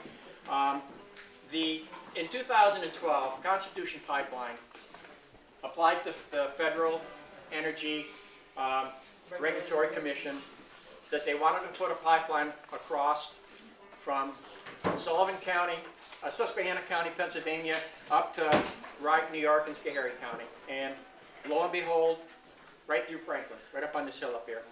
In 2012, Constitution Pipeline applied to the Federal Energy Regulatory Commission that they wanted to put a pipeline across from Sullivan County, Susquehanna County, Pennsylvania, up to Wright, New York, and Schoharie County. And lo and behold, right through Franklin, right up on this hill up here.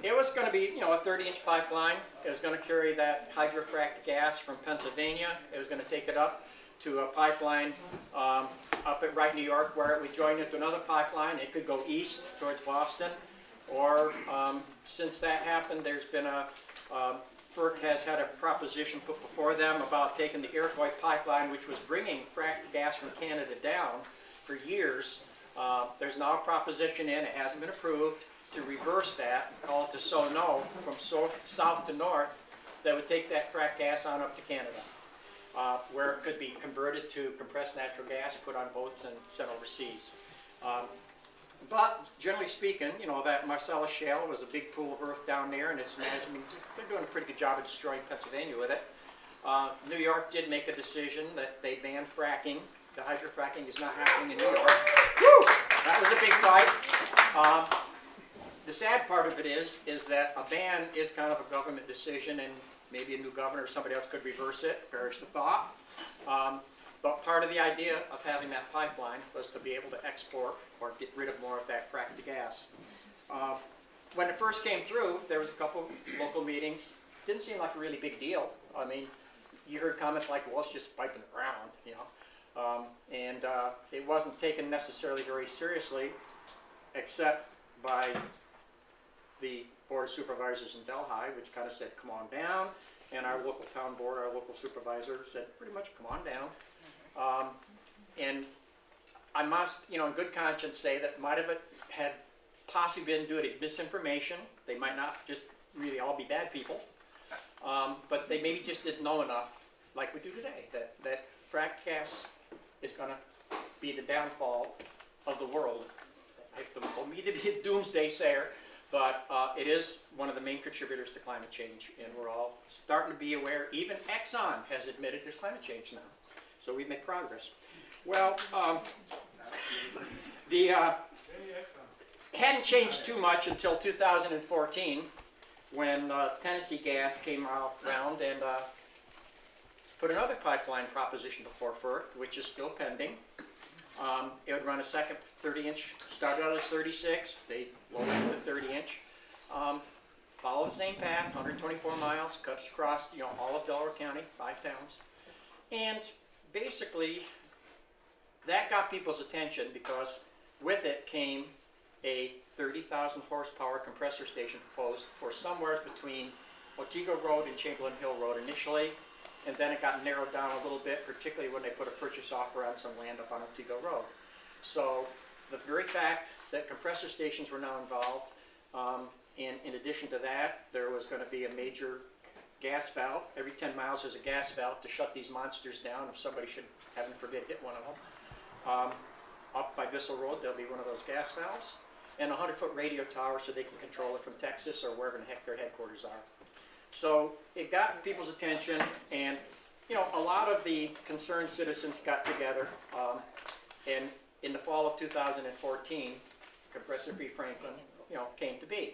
It was going to be, you know, a 30-inch pipeline. It was going to carry that hydrofractic gas from Pennsylvania. It was going to take it up to a pipeline up at Wright, New York, where it would join into another pipeline. It could go east towards Boston. or since that happened, there's been FERC has had a proposition put before them about taking the Iroquois pipeline, which was bringing fracked gas from Canada down for years. There's now a proposition in, it hasn't been approved, to reverse that, call it the So-No, from south to north, that would take that fracked gas on up to Canada, where it could be converted to compressed natural gas, put on boats and sent overseas. But generally speaking, you know, that Marcellus Shale was a big pool of earth down there, and it's managing, they're doing a pretty good job of destroying Pennsylvania with it. New York did make a decision that they banned fracking. The hydrofracking is not happening in New York. Woo! That was a big fight. The sad part of it is that a ban is kind of a government decision, and maybe a new governor or somebody else could reverse it, perish the thought. But part of the idea of having that pipeline was to be able to export or get rid of more of that fracked gas. When it first came through, there was a couple local meetings. Didn't seem like a really big deal. I mean, you heard comments like, well, it's just piping the ground, you know. It wasn't taken necessarily very seriously, except by the Board of Supervisors in Delhi, which kind of said, come on down. And our local town board, our local supervisor said, pretty much, come on down. And I must, you know, in good conscience say that might have had possibly been due to misinformation. They might not just really all be bad people. But they maybe just didn't know enough, like we do today, that fracked gas is going to be the downfall of the world. I don't mean to be a doomsday sayer, but it is one of the main contributors to climate change, and we're all starting to be aware. Even Exxon has admitted there's climate change now, so we make progress. Well, hadn't changed too much until 2014, when Tennessee Gas came around and put another pipeline proposition before FERC, which is still pending. It would run a second 30-inch, started out as 36, they lowered it to 30-inch. Follow the same path, 124 miles, cuts across, you know, all of Delaware County, 5 towns. And basically, that got people's attention because with it came a 30,000 horsepower compressor station proposed for somewhere between Otsego Road and Chamberlain Hill Road initially, and then it got narrowed down a little bit, particularly when they put a purchase offer on some land up on Otsego Road. So the very fact that compressor stations were now involved, and in addition to that, there was going to be a major gas valve. Every 10 miles there's a gas valve to shut these monsters down if somebody should, heaven forbid, hit one of them. Up by Bissell Road, there'll be one of those gas valves, and a 100-foot radio tower so they can control it from Texas or wherever the heck their headquarters are. So it got people's attention, and you know, a lot of the concerned citizens got together, and in the fall of 2014, Compressor-Free Franklin, you know, came to be.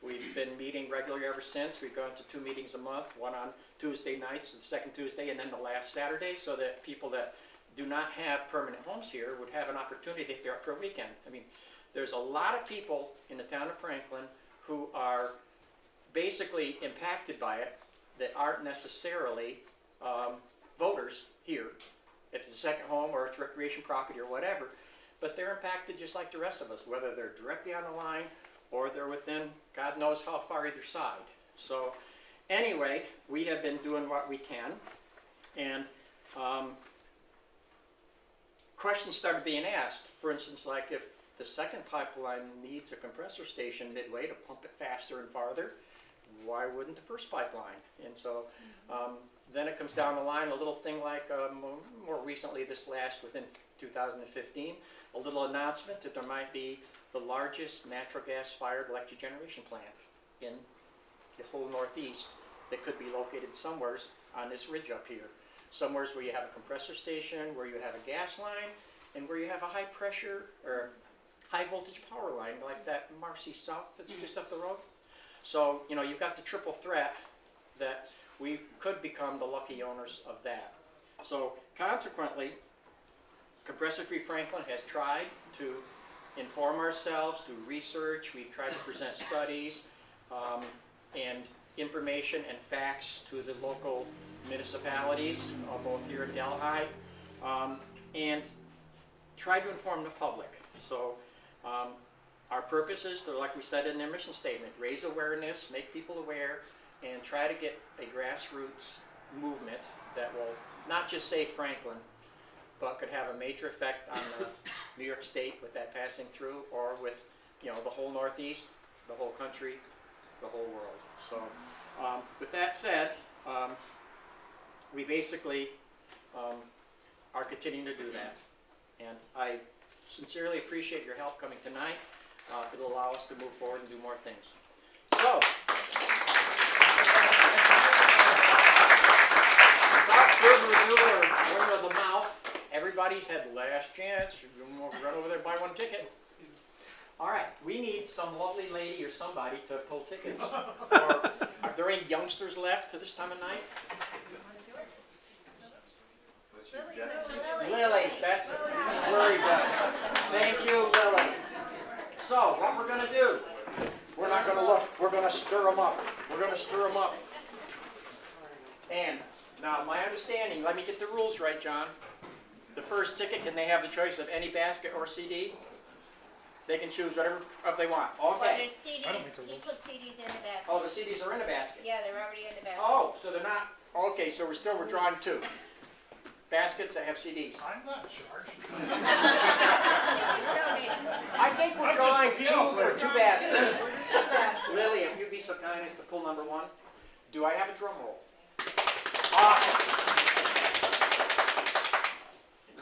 We've been meeting regularly ever since. We've gone to 2 meetings a month, one on Tuesday nights, the second Tuesday, and then the last Saturday, so that people that do not have permanent homes here would have an opportunity if they're up for a weekend. I mean, there's a lot of people in the town of Franklin who are basically impacted by it that aren't necessarily voters here, if it's a second home or it's recreation property or whatever, but they're impacted just like the rest of us, whether they're directly on the line or they're within God knows how far either side. So anyway, we have been doing what we can, and questions started being asked. For instance, like if the second pipeline needs a compressor station midway to pump it faster and farther, why wouldn't the first pipeline? And so then it comes down the line, a little thing like more recently within 2015, a little announcement that there might be the largest natural gas-fired electric generation plant in the whole Northeast that could be located somewhere on this ridge up here. Somewheres where you have a compressor station, where you have a gas line, and where you have a high pressure or high voltage power line like that Marcy South that's just up the road. So, you know, you've got the triple threat that we could become the lucky owners of that. So, consequently, Compressor-Free Franklin has tried to inform ourselves, do research. We've tried to present studies and information and facts to the local municipalities, both here in Delhi, and try to inform the public. So Our purpose is to, like we said in their mission statement, raise awareness, make people aware, and try to get a grassroots movement that will not just save Franklin, but could have a major effect on New York State with that passing through, or with, you know, the whole Northeast, the whole country, the whole world. So, with that said, we basically are continuing to do that, and I sincerely appreciate your help coming tonight. It'll allow us to move forward and do more things. So, without further ado or word of the mouth, everybody's had the last chance. You can run over there and buy one ticket. All right, we need some lovely lady or somebody to pull tickets. Or, are there any youngsters left for this time of night? Lily, that's it. Very good. Thank you, Lily. So, what we're going to do, we're not going to look, we're going to stir them up. We're going to stir them up. And, now my understanding, let me get the rules right, John. The first ticket, can they have the choice of any basket or CD? They can choose whatever they want. Well, Okay. there's CDs, he put CDs in the basket. Oh, the CDs are in the basket. Yeah, they're already in the basket. Oh, so they're not, okay, so we're drawing two. Baskets that have CDs. I'm not in charge. I think we're I'm just drawing a piano player. two baskets. Lily, if you'd be so kind as to pull number one. Do I have a drum roll? Awesome.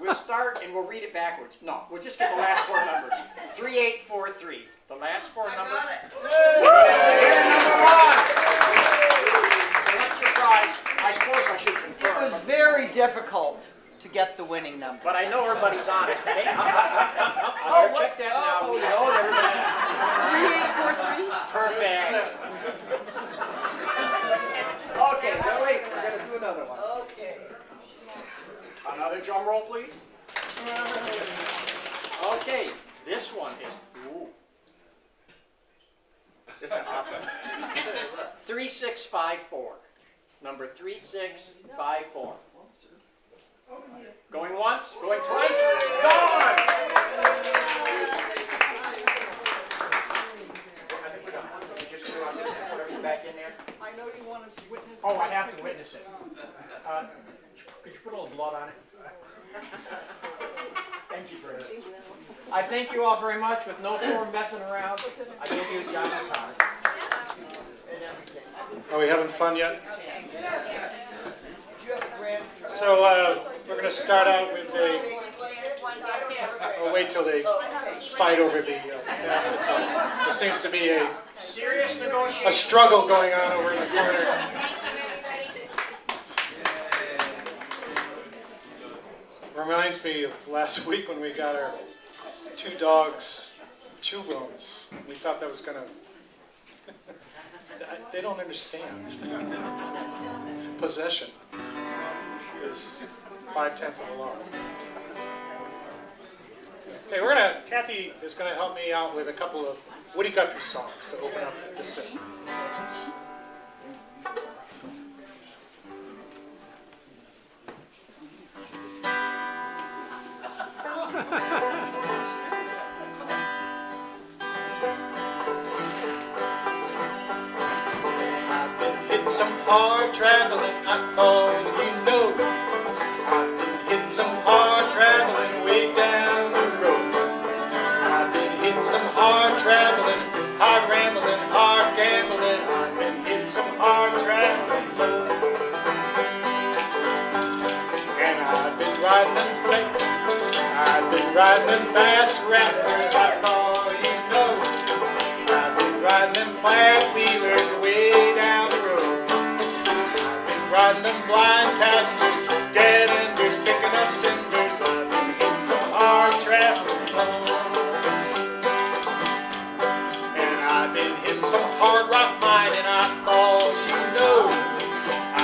We'll start and we'll read it backwards. No, we'll just get the last four numbers. 3843. The last four numbers. Here, number one. Select your prize. I suppose I should confirm. It was very difficult to get the winning number. But I know everybody's on it. Hey, I'll check that now. We know everybody's 3843? perfect. Okay, well, wait, we're going to do another one. Okay. Another drum roll, please. Okay, this one is, ooh. Isn't that awesome? 3654. Number 3654. Going once, going twice, gone! I think we're done. Just put everything back in there. I know you want to witness. Oh, I have to witness it. Could you put a little blood on it? Thank you, Brenda. I thank you all very much. With no form messing around, I give you a John Connor. Are we having fun yet? So we're going to start out with a. I'll wait till they fight over the baskets. There seems to be a Serious negotiation. struggle going on over in the corner. Reminds me of last week when we got our two dogs chew bones. We thought that was going to. They don't understand. Possession is 5/10 of the law. Okay, Kathy is gonna help me out with a couple of Woody Guthrie songs to open up this set. I've been hitting some hard traveling, I thought you know. I've been hitting some hard traveling way down the road. I've been hitting some hard traveling, hard rambling, hard gambling. I've been hitting some hard traveling low. And I've been riding them quick, I've been riding them fast rappers, I thought you know. I've been riding them flat wheelers way down the road. I've been riding them blind passengers, dead enders, picking up cinders. I've been hitting some hard traffic home. And I've been hitting some hard rock mining, I thought you know.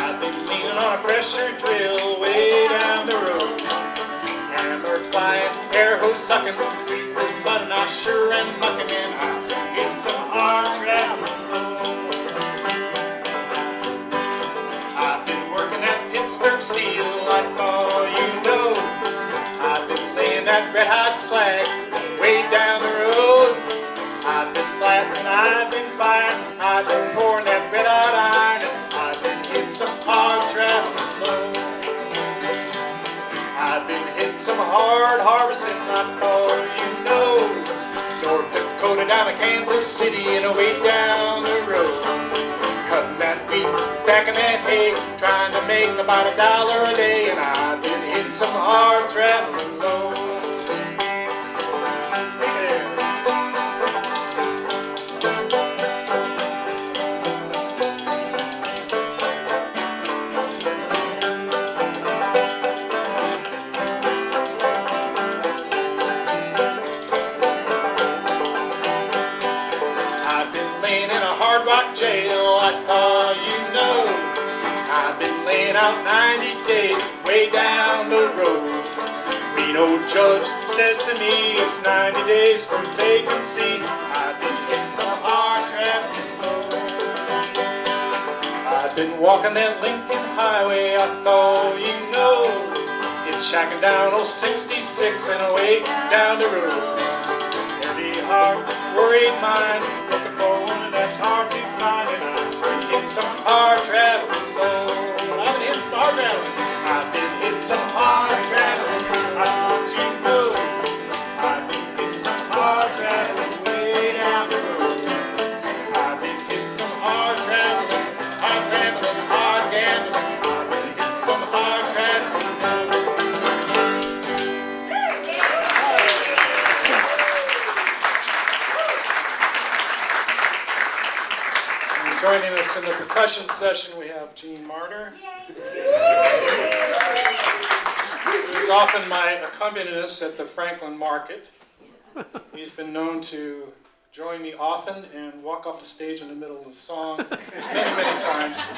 I've been leaning on a pressure drill way down the road. Hammer flying, air hose sucking, but I sure am mucking in. I've been hitting some hard traffic home. I've been working that Pittsburgh steel, I thought you know. I've been laying that red hot slag way down the road. blast and I've been fired. I've been pouring that red hot iron and I've been hitting some hard traveling low. I've been hitting some hard harvesting, I thought you know. North Dakota down to Kansas City and away down the road. Cutting that wheat, stacking that hay, trying to make about $1 a day. And I've been hitting some hard traveling low. Jail, I thought you know. I've been laying out 90 days way down the road. Reno judge says to me it's 90 days from vacancy. I've been hitting some hard traveling low. I've been walking that Lincoln Highway, I thought you know. It's shacking down old 66 and away down the road. Heavy heart, worried mind, looking for one that's hard to find. And I've been hitting some hard traveling low. I've been hitting some hard traveling. I've been hitting some hard traveling. I thought you know. I've been hitting some hard traveling way down the road. I've been hitting some hard traveling, hard gambling, hard gambling. I've been hitting some hard traveling low. Joining us in the percussion session, we have Gene Marner. He's often my accompanist at the Franklin Market. He's been known to join me often and walk off the stage in the middle of the song many, many times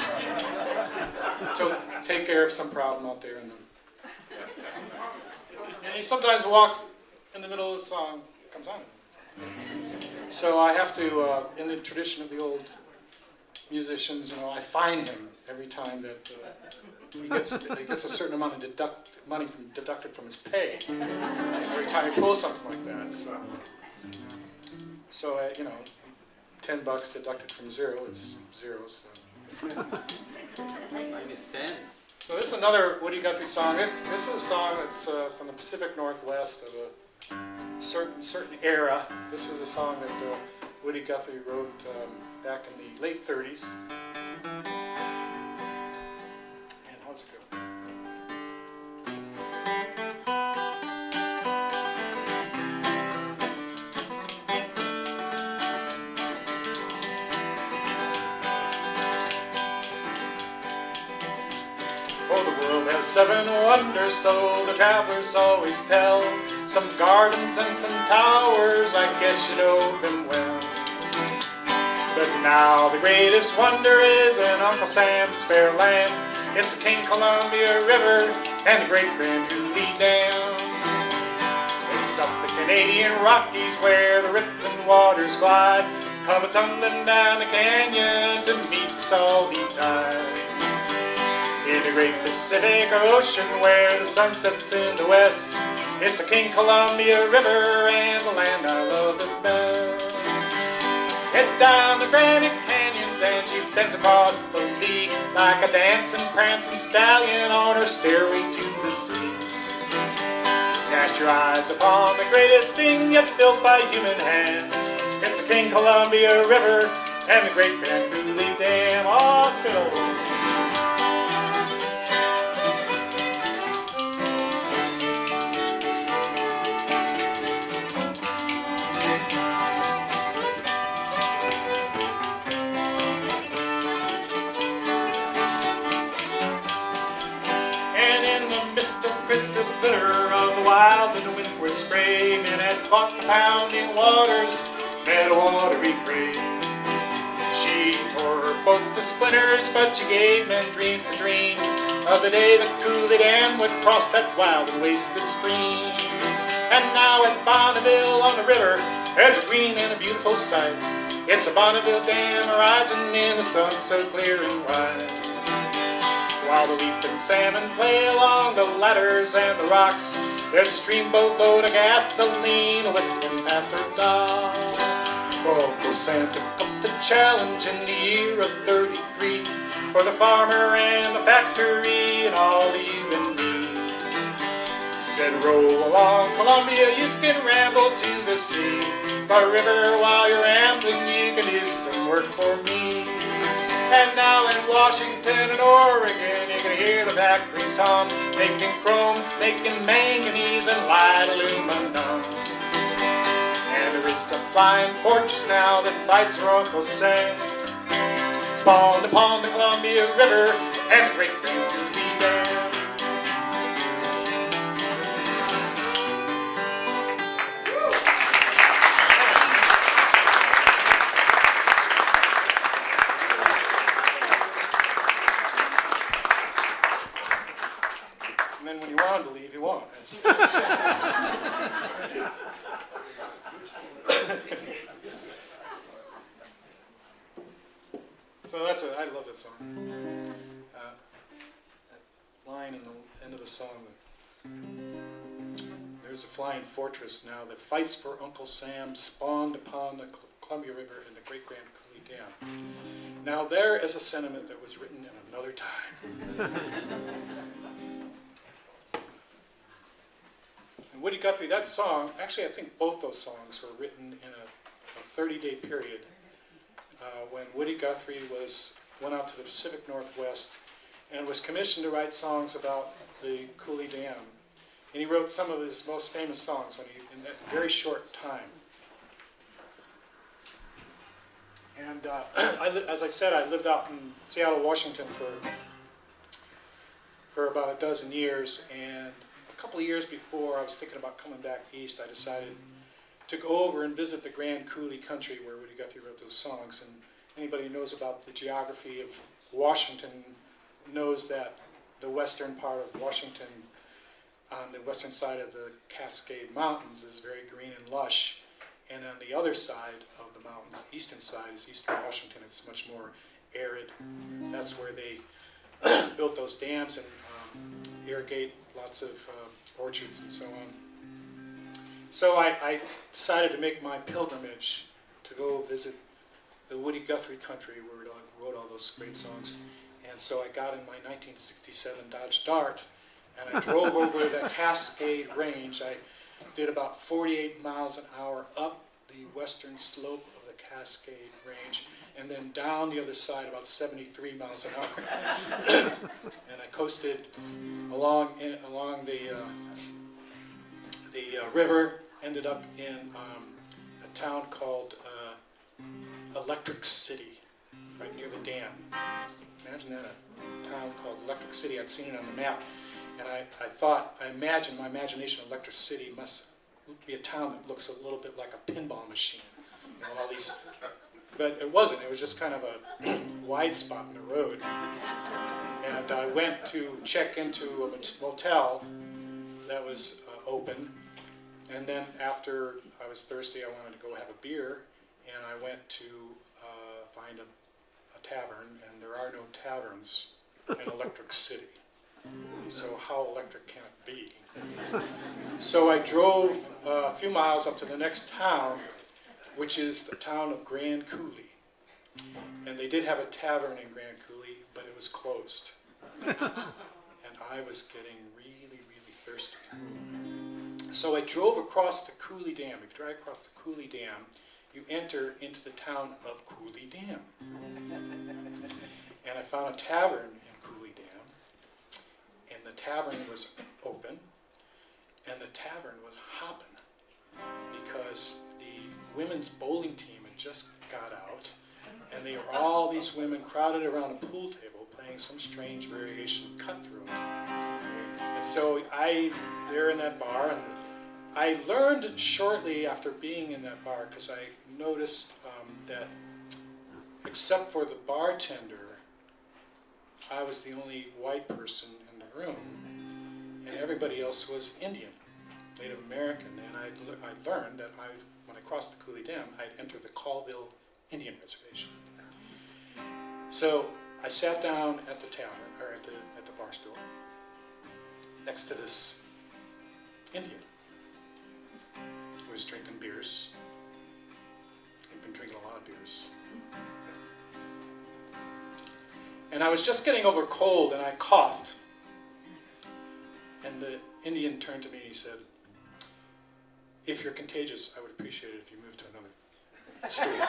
to take care of some problem out there. And he sometimes walks in the middle of the song, comes on. So I have to, in the tradition of the old musicians, you know, I fine him every time that he gets a certain amount of money deducted from his pay. Every time he pulls something like that. So you know, $10 deducted from zero, it's zero. So. Minus 10. So this is another Woody Guthrie song. This is a song that's from the Pacific Northwest of a certain era. This was a song that Woody Guthrie wrote back in the late 30s. And how's it go? Oh, the world has 7 wonders, so the travelers always tell. Some gardens and some towers, I guess you know them well. But now the greatest wonder is in Uncle Sam's fair land. It's the King Columbia River and the Great Grand Coulee Dam. It's up the Canadian Rockies where the rippling waters glide, come a-tumbling down the canyon to meet the salty tide. In the great Pacific Ocean where the sun sets in the west, it's the King Columbia River and the land I love the best. It's down the granite canyons and she bends across the league like a dancing, prancing stallion on her stairway to the sea. Cast your eyes upon the greatest thing yet built by human hands. It's the King Columbia River and the Great Grand Coulee Dam. Oh, fiddle. Crystal glitter of the wild and the windward spray, men had fought the pounding waters, met a watery grave. She tore her boats to splinters, but she gave men dreams to dream of the day that Coulee Dam would cross that wild and wasted stream. And now at Bonneville on the river, there's a green and a beautiful sight. It's a Bonneville Dam rising in the sun so clear and bright. While the leaping salmon play along the ladders and the rocks, there's a steamboat load of gasoline whistling past her dock. Well, Uncle Sam took up the challenge in the year of 33 for the farmer and the factory and all even me. He said, roll along Columbia, you can ramble to the sea. By river while you're rambling, you can do some work for me. And now in Washington and Oregon, you can hear the factories hum, making chrome, making manganese and light aluminum. And there is a flying fortress now that fights for Uncle Sam, spawned upon the Columbia River and the Great Grand Coulee Dam. And then when you want him to leave, he won't. So that's I love that song. That line in the end of the song. There's a flying fortress now that fights for Uncle Sam, spawned upon the Columbia River and the Great Grand Coulee Dam. Now there is a sentiment that was written in another time. And Woody Guthrie, that song, actually I think both those songs were written in a 30-day period when Woody Guthrie went out to the Pacific Northwest and was commissioned to write songs about the Coulee Dam. And he wrote some of his most famous songs in that very short time. And as I said, I lived out in Seattle, Washington for about a dozen years, and a couple of years before I was thinking about coming back east, I decided to go over and visit the Grand Coulee country where Woody Guthrie wrote those songs. And anybody who knows about the geography of Washington knows that the western part of Washington, on the western side of the Cascade Mountains, is very green and lush. And on the other side of the mountains, the eastern side, is eastern Washington. It's much more arid. That's where they built those dams and irrigate lots of orchards and so on. So I decided to make my pilgrimage to go visit the Woody Guthrie country where he wrote all those great songs. And so I got in my 1967 Dodge Dart and I drove over the Cascade Range. I did about 48 miles an hour up the western slope of the Cascade Range and then down the other side about 73 miles an hour. And I coasted along the river, ended up in a town called Electric City, right near the dam. Imagine that, a town called Electric City. I'd seen it on the map, and I imagined, my imagination, Electric City must be a town that looks a little bit like a pinball machine. You know, all these, but it wasn't. It was just kind of a wide spot in the road. And I went to check into a motel that was open, and then after I was thirsty, I wanted to go have a beer, and I went to find a tavern, and there are no taverns in Electric City. So how electric can it be? So I drove a few miles up to the next town, which is the town of Grand Coulee. And they did have a tavern in Grand Coulee, but it was closed. And I was getting really, really thirsty. So I drove across the Coulee Dam. If you drive across the Coulee Dam, you enter into the town of Coulee Dam. And I found a tavern in Coulee Dam, and the tavern was open, and the tavern was hopping because the women's bowling team had just got out, and they were all these women crowded around a pool table playing some strange variation of cutthroat. And so they're in that bar, and I learned shortly after being in that bar, because I noticed that except for the bartender, I was the only white person in the room, and everybody else was Indian, Native American. And I learned that when I crossed the Coulee Dam, I'd entered the Colville Indian Reservation. So I sat down at the tavern, or at the bar stool, next to this Indian who was drinking beers and been drinking a lot of beers. And I was just getting over a cold and I coughed. And the Indian turned to me and he said, "If you're contagious, I would appreciate it if you moved to another street."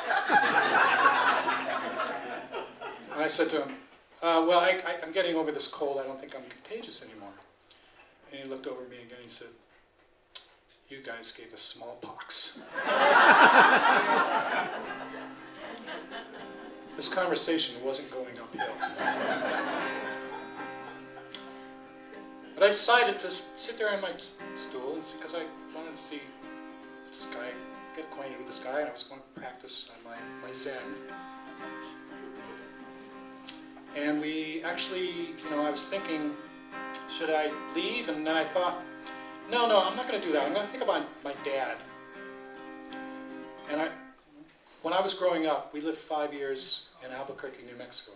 And I said to him, "Well, I'm getting over this cold. I don't think I'm contagious anymore." And he looked over at me again and he said, "You guys gave us smallpox." This conversation wasn't going uphill. But I decided to sit there on my stool because I wanted to see this guy, get acquainted with this guy, and I was going to practice on my Zen. And we actually, I was thinking, should I leave? And then I thought, no, I'm not going to do that. I'm going to think about my dad. And when I was growing up, we lived 5 years in Albuquerque, New Mexico.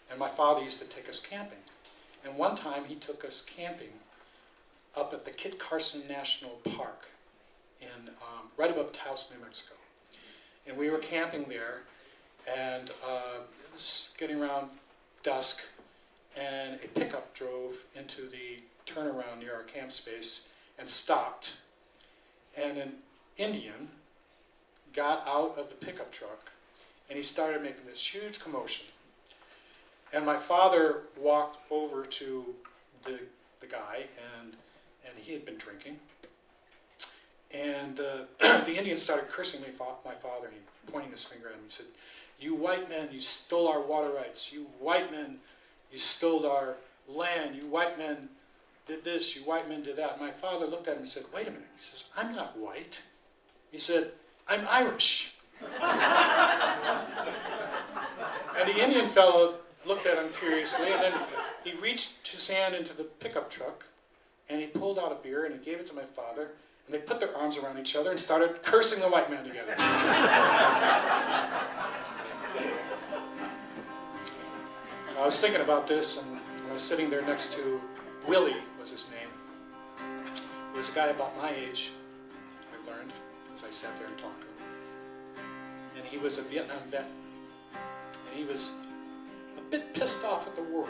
And my father used to take us camping. And one time he took us camping up at the Kit Carson National Park in right above Taos, New Mexico. And we were camping there, and it was getting around dusk, and a pickup drove into the turnaround near our camp space and stopped. And an Indian got out of the pickup truck, and he started making this huge commotion. And my father walked over to the guy, and he had been drinking. And the Indian started cursing my father, and he pointing his finger at him. He said, "You white men, you stole our water rights. You white men, you stole our land. You white men did this. You white men did that." And my father looked at him and said, "Wait a minute." He says, "I'm not white." He said, "I'm Irish." And the Indian fellow looked at him curiously, and then he reached his hand into the pickup truck, and he pulled out a beer, and he gave it to my father, and they put their arms around each other and started cursing the white man together. I was thinking about this, and I was sitting there next to Willie, was his name. He was a guy about my age, I learned, as I sat there and talked to him. And he was a Vietnam vet, and he was a bit pissed off at the world,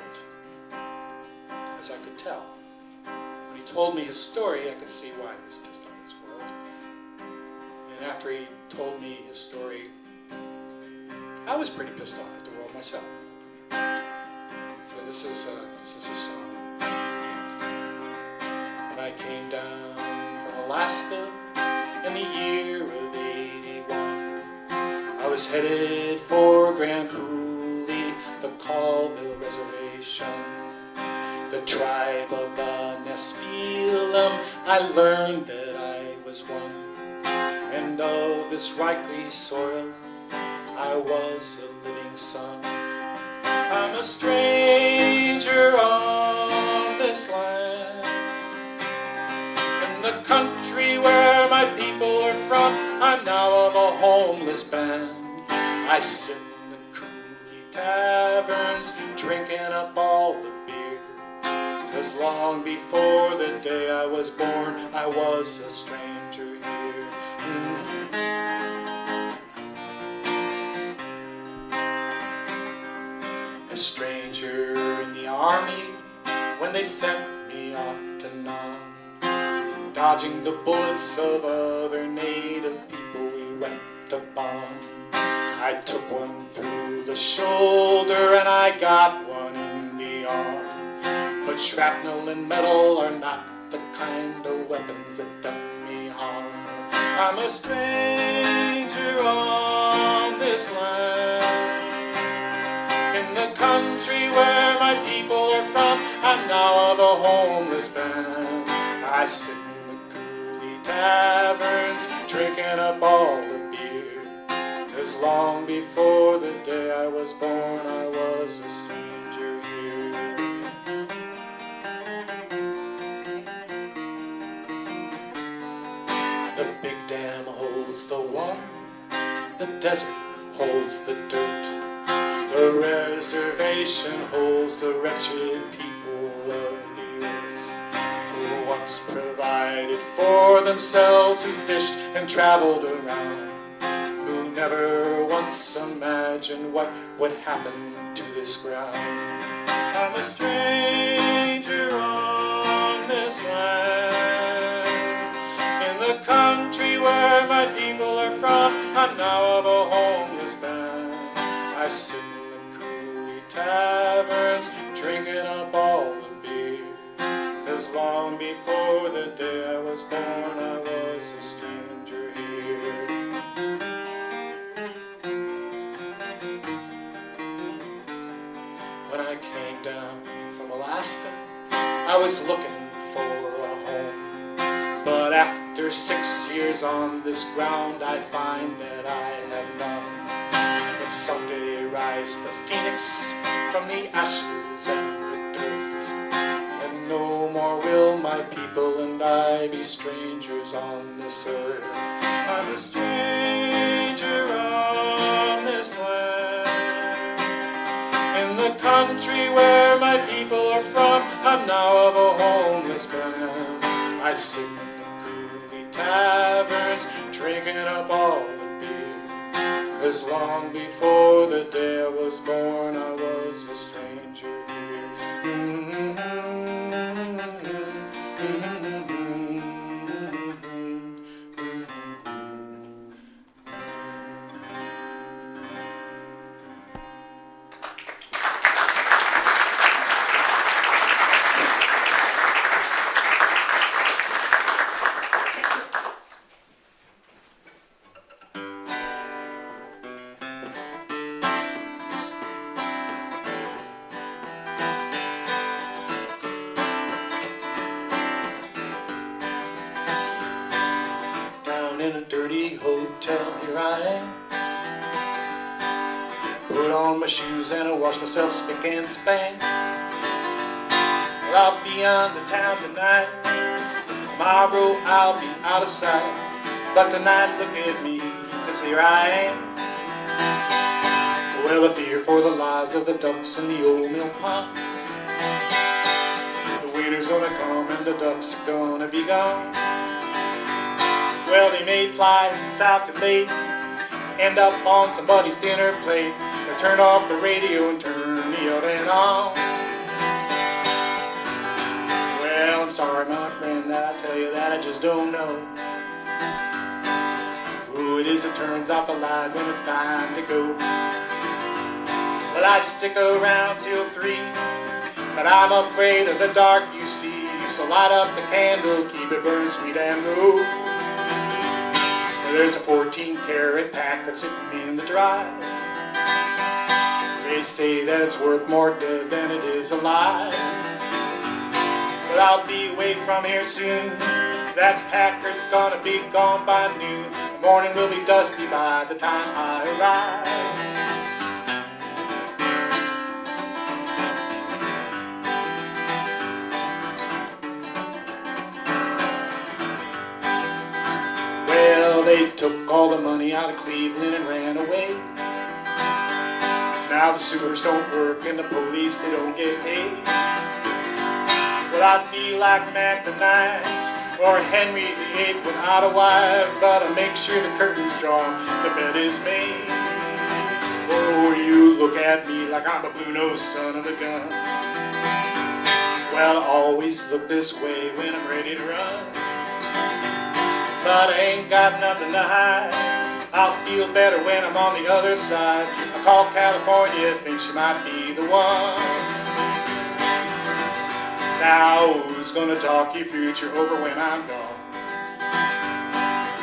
as I could tell. When he told me his story, I could see why he was pissed off at his world. And after he told me his story, I was pretty pissed off at the world myself. So this is a song. When I came down from Alaska in the year of '81, I was headed for Grand Coulee, the Colville Reservation. The tribe of the Nespelem, I learned that I was one. And of this rightly soil, I was a living son. I'm a stranger on this land. In the country where my people are from, I'm now of a homeless band. I sit in the Coulee taverns, drinking up all the beer. 'Cause long before the day I was born, I was a stranger here. A stranger in the army when they sent me off to Nam. Dodging the bullets of other native people we went to bomb. I took one through the shoulder and I got one in the arm. But shrapnel and metal are not the kind of weapons that done me harm. I'm a stranger on this land. In the country where my people are from, I'm now of a homeless band. I sit in the Coulee taverns, drinking up all the beer. 'Cause long before the day I was born, I was a stranger here. The big dam holds the water, the desert holds the dirt. The reservation holds the wretched people of the earth, who once provided for themselves, who fished and traveled around, who never once imagined what would happen to this ground. I'm a stranger on this land. In the country where my people are from, I'm now of a homeless band. I sit in the coolie taverns, drinking up all the beer. 'Cause long before the day I was born, I was a stranger here. When I came down from Alaska, I was looking for a home. But after 6 years on this ground, I find that I have none. But someday rise the phoenix from the ashes and the dirt, and no more will my people and I be strangers on this earth. I'm a stranger on this land. In the country where my people are from, I'm now of a homeless band. I sit in the coolie taverns, drinking up all the beer. 'Cause long before the day I was born, I was a stranger here. In a dirty hotel, here I am. Put on my shoes and I wash myself spick and span. Well, I'll be on the town tonight. Tomorrow I'll be out of sight. But tonight, look at me, 'cause here I am. Well, I fear for the lives of the ducks in the old mill pond. The winter's gonna come and the ducks are gonna be gone. Well, they may fly south too late, end up on somebody's dinner plate. They turn off the radio and turn the oven on. Well, I'm sorry, my friend, that I tell you that I just don't know who it is that turns off the light when it's time to go. Well, I'd stick around till 3, but I'm afraid of the dark, you see. So light up the candle, keep it burning sweet and low. There's a 14-karat packet sitting in the drive. They say that it's worth more dead than it is alive. But I'll be away from here soon. That packard's gonna be gone by noon. The morning will be dusty by the time I arrive. They took all the money out of Cleveland and ran away. Now the sewers don't work and the police, they don't get paid. Well, I feel like Mac the Knife or Henry VIII without a wife. But I make sure the curtain's drawn, the bed is made. Oh, you look at me like I'm a blue-nosed son of a gun. Well, I always look this way when I'm ready to run. But I ain't got nothing to hide. I'll feel better when I'm on the other side. I call California, think she might be the one. Now who's gonna talk your future over when I'm gone?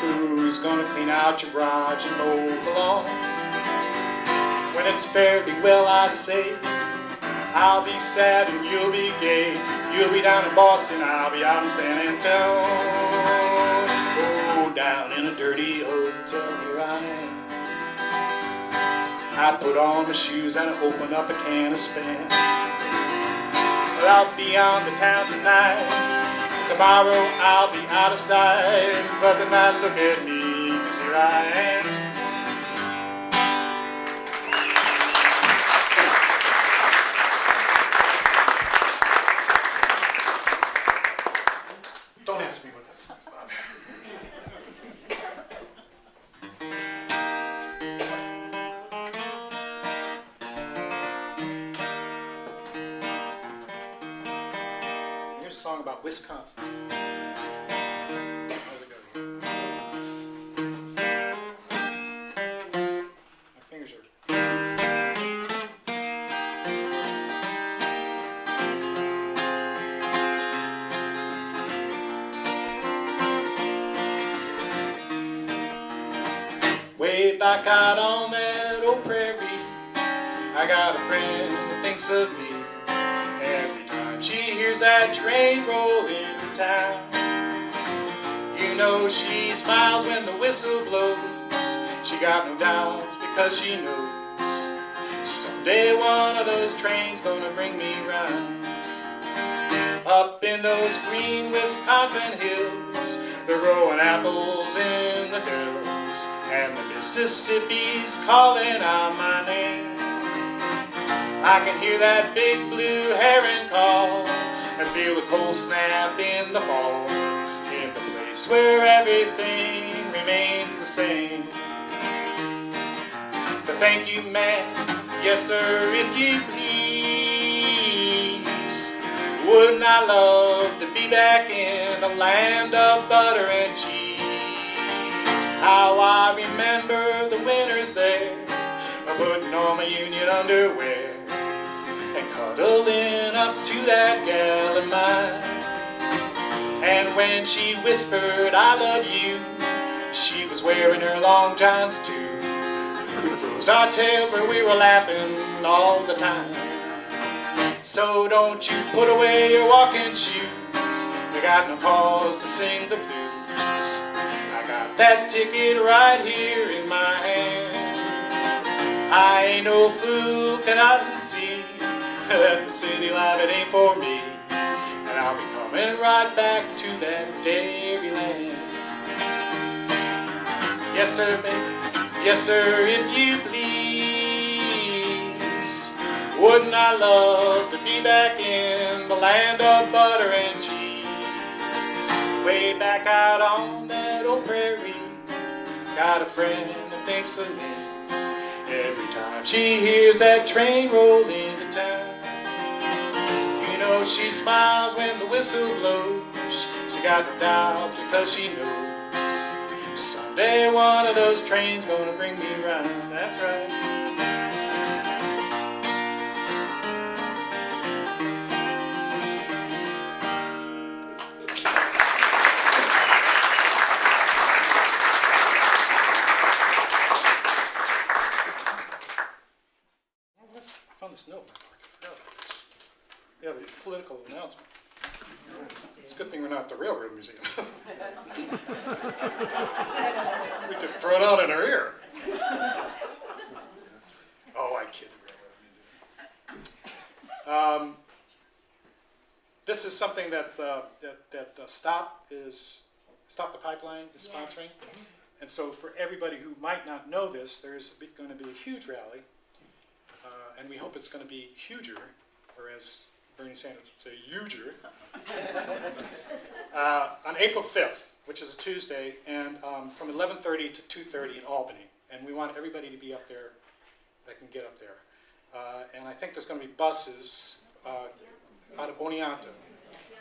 Who's gonna clean out your garage and mow the lawn? When it's fairly well, I say, I'll be sad and you'll be gay. You'll be down in Boston, I'll be out in San Antonio. Down in a dirty hotel, here I am. I put on my shoes and I open up a can of Spam. Well, I'll be on the town tonight. Tomorrow I'll be out of sight. But tonight, look at me, 'cause here I am. Don't ask me what that's about. song about Wisconsin. How we go here? My fingers are... Way back out on that old prairie, I got a friend that thinks of me. Every time she hears that train roll into town, you know she smiles when the whistle blows. She got no doubts because she knows someday one of those trains gonna bring me round. Up in those green Wisconsin hills, they're growing apples in the dells, and the Mississippi's calling out my name. I can hear that big blue heron call and feel the cold snap in the fall, in the place where everything remains the same. But thank you, ma'am, yes sir, if you please. Wouldn't I love to be back in the land of butter and cheese? How I remember the winters there, putting on my Union underwear and cuddling up to that gal of mine. And when she whispered, I love you, she was wearing her long johns too. We froze our tails where we were laughing all the time. So don't you put away your walking shoes, we got no cause to sing the blues. I got that ticket right here in my hand. I ain't no fool, can I see that the city life, it ain't for me. And I'll be coming right back to that dairy land. Yes sir, baby, yes sir, if you please. Wouldn't I love to be back in the land of butter and cheese? Way back out on that old prairie, got a friend that thinks of me. Every time she hears that train roll into town, you know she smiles when the whistle blows. She got no doubts because she knows someday one of those trains gonna bring me round. That's right. I found this note in my pocket. Yeah, the political announcement. It's a good thing we're not at the Railroad Museum. We could throw it out in her ear. Oh, I kid the Railroad Museum. This is something that Stop the Pipeline is sponsoring. And so for everybody who might not know this, there's going to be a huge rally. And we hope it's going to be huger, or as Bernie Sanders would say, huger, on April 5th, which is a Tuesday, and from 11:30 to 2:30 in Albany. And we want everybody to be up there that can get up there. And I think there's going to be buses out of Oneonta.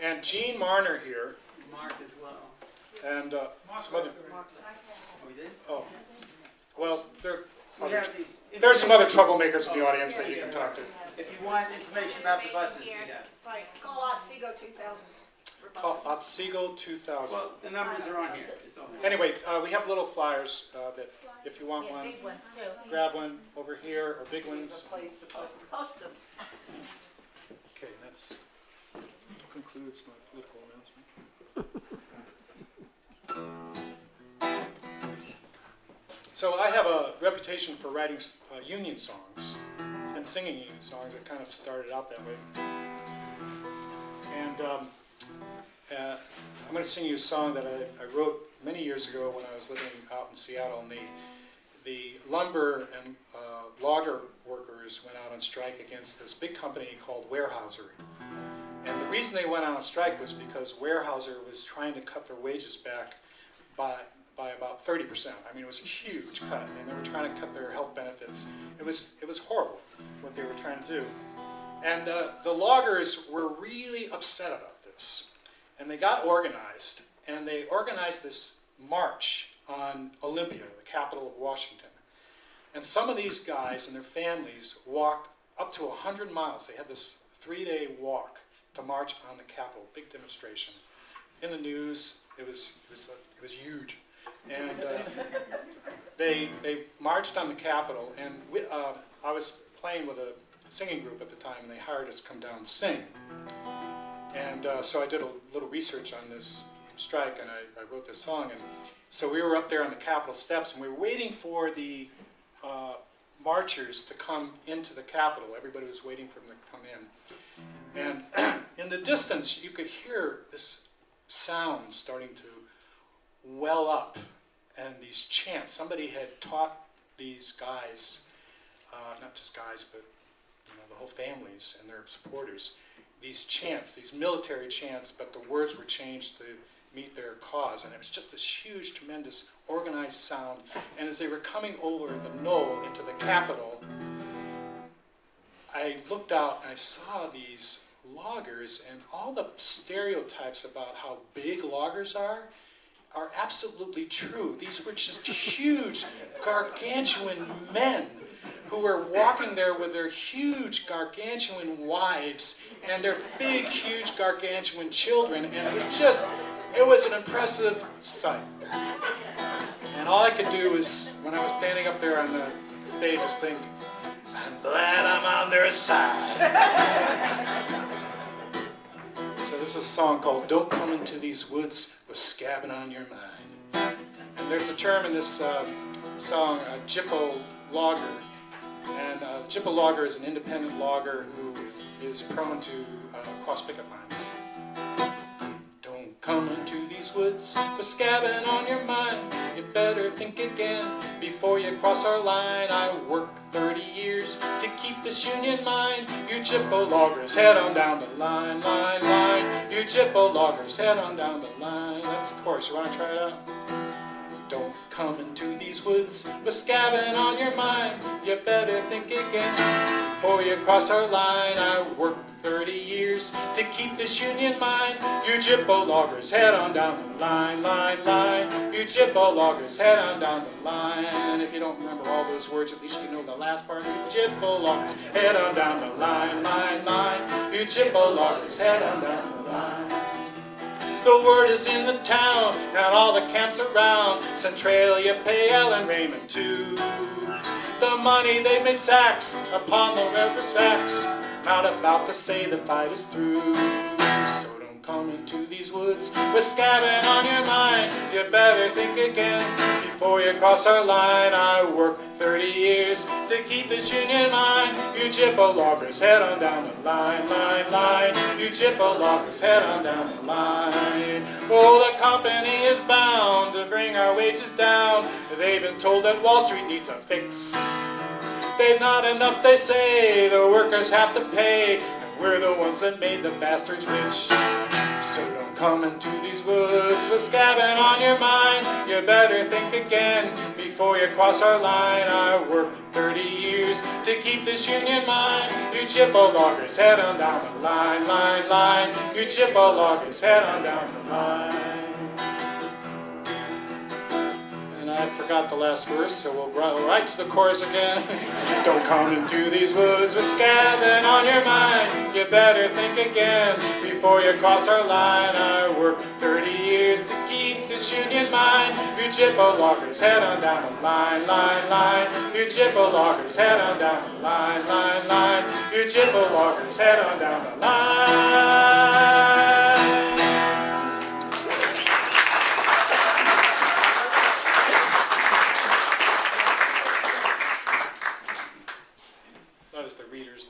And Gene Marner here. Mark as well. And some other. Oh, well, there's some other troublemakers in the audience that you can talk to. If you want information about the buses, Right, call out Seago 2000. Call Otsego 2000. well, the numbers are on here. It's on there. Anyway, we have little flyers that if you want Yeah, one, big ones too. grab one over here, or big ones. Post them. Okay, that concludes my political announcement. So I have a reputation for writing union songs and singing union songs. It kind of started out that way. And I'm going to sing you a song that I wrote many years ago when I was living out in Seattle. And the lumber and logger workers went out on strike against this big company called Weyerhaeuser. And the reason they went out on strike was because Weyerhaeuser was trying to cut their wages back by about 30%. I mean, it was a huge cut, and they were trying to cut their health benefits. It was horrible what they were trying to do. And the loggers were really upset about this. And they got organized, and they organized this march on Olympia, the capital of Washington. And some of these guys and their families walked up to 100 miles. They had this 3-day walk to march on the Capitol, big demonstration. In the news, it was huge. And they marched on the Capitol, and I was playing with a singing group at the time, and they hired us to come down and sing. And so I did a little research on this strike, and I wrote this song. And so we were up there on the Capitol steps, and we were waiting for the marchers to come into the Capitol. Everybody was waiting for them to come in. And in the distance, you could hear this sound starting to well up, and these chants. Somebody had taught these guys, not just guys, but the whole families and their supporters, these chants, these military chants, but the words were changed to meet their cause. And it was just this huge, tremendous, organized sound. And as they were coming over the knoll into the Capitol, I looked out and I saw these loggers, and all the stereotypes about how big loggers are absolutely true. These were just huge, gargantuan men who were walking there with their huge, gargantuan wives and their big, huge, gargantuan children, and it was an impressive sight. And all I could do was, when I was standing up there on the stage, just think, I'm glad I'm on their side. So this is a song called Don't Come Into These Woods with Scabbing on Your Mind. And there's a term in this song, a Jippo logger. And a Jippo logger is an independent logger who is prone to cross picket lines. Don't come into these woods with scabbing on your mind. You better think again before you cross our line. I worked 30 years to keep this union mine. You Jippo loggers, head on down the line, line, line. You Jippo loggers, head on down the line. That's the chorus. You want to try it out? Don't come into these woods with scabbing on your mind. You better think again before you cross our line. I worked 30 years to keep this union mine. You Jippo loggers, head on down the line, line, line. You Jippo loggers, head on down the line. And if you don't remember all those words, at least you know the last part. You Jippo loggers, head on down the line, line, line. You Jippo loggers, head on down the line. The word is in the town, and all the camps around, Centralia, Pale, and Raymond too. The money they may sacks upon the river's backs, not about to say the fight is through. So don't come into these woods with scabbing on your mind. You better think again before you cross our line. I worked 30 years to keep this union mine. You Jippo loggers, head on down the line, line, line. You Jippo loggers, head on down the line. Oh, the company is bound to bring our wages down. They've been told that Wall Street needs a fix. They've not enough, they say, the workers have to pay, and we're the ones that made the bastards rich. So don't come into these woods with scabbing on your mind. You better think again before you cross our line. I worked 30 years to keep this union mine. You Jippo loggers, head on down the line, line, line. You Jippo loggers, head on down the line. I forgot the last verse, so we'll go right to the chorus again. Don't come into these woods with scabbing on your mind. You better think again before you cross our line. I worked 30 years to keep this union mine. You Jippo loggers, head on down the line, line, line. You Jippo loggers, head on down the line, line, line. You Jippo loggers, head on down the line.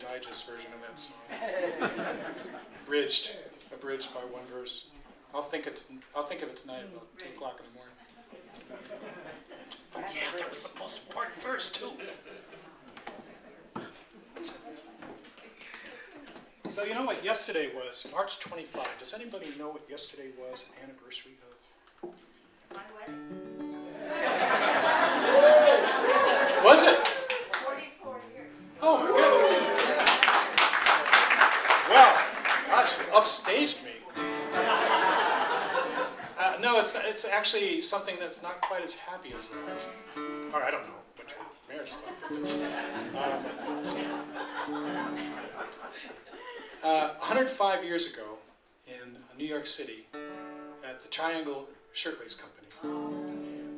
Digest version of that song. Abridged by one verse. I'll think of it tonight about 2 o'clock in the morning. Oh yeah, that was the most important verse too. So you know what yesterday was? March 25. Does anybody know what yesterday was? An anniversary of? My wedding. Was it? 44 years. Oh my goodness. Well, gosh, you upstaged me. it's actually something that's not quite as happy as that. Or I don't know what your marriage is like. But 105 years ago in New York City at the Triangle Shirtwaist Company,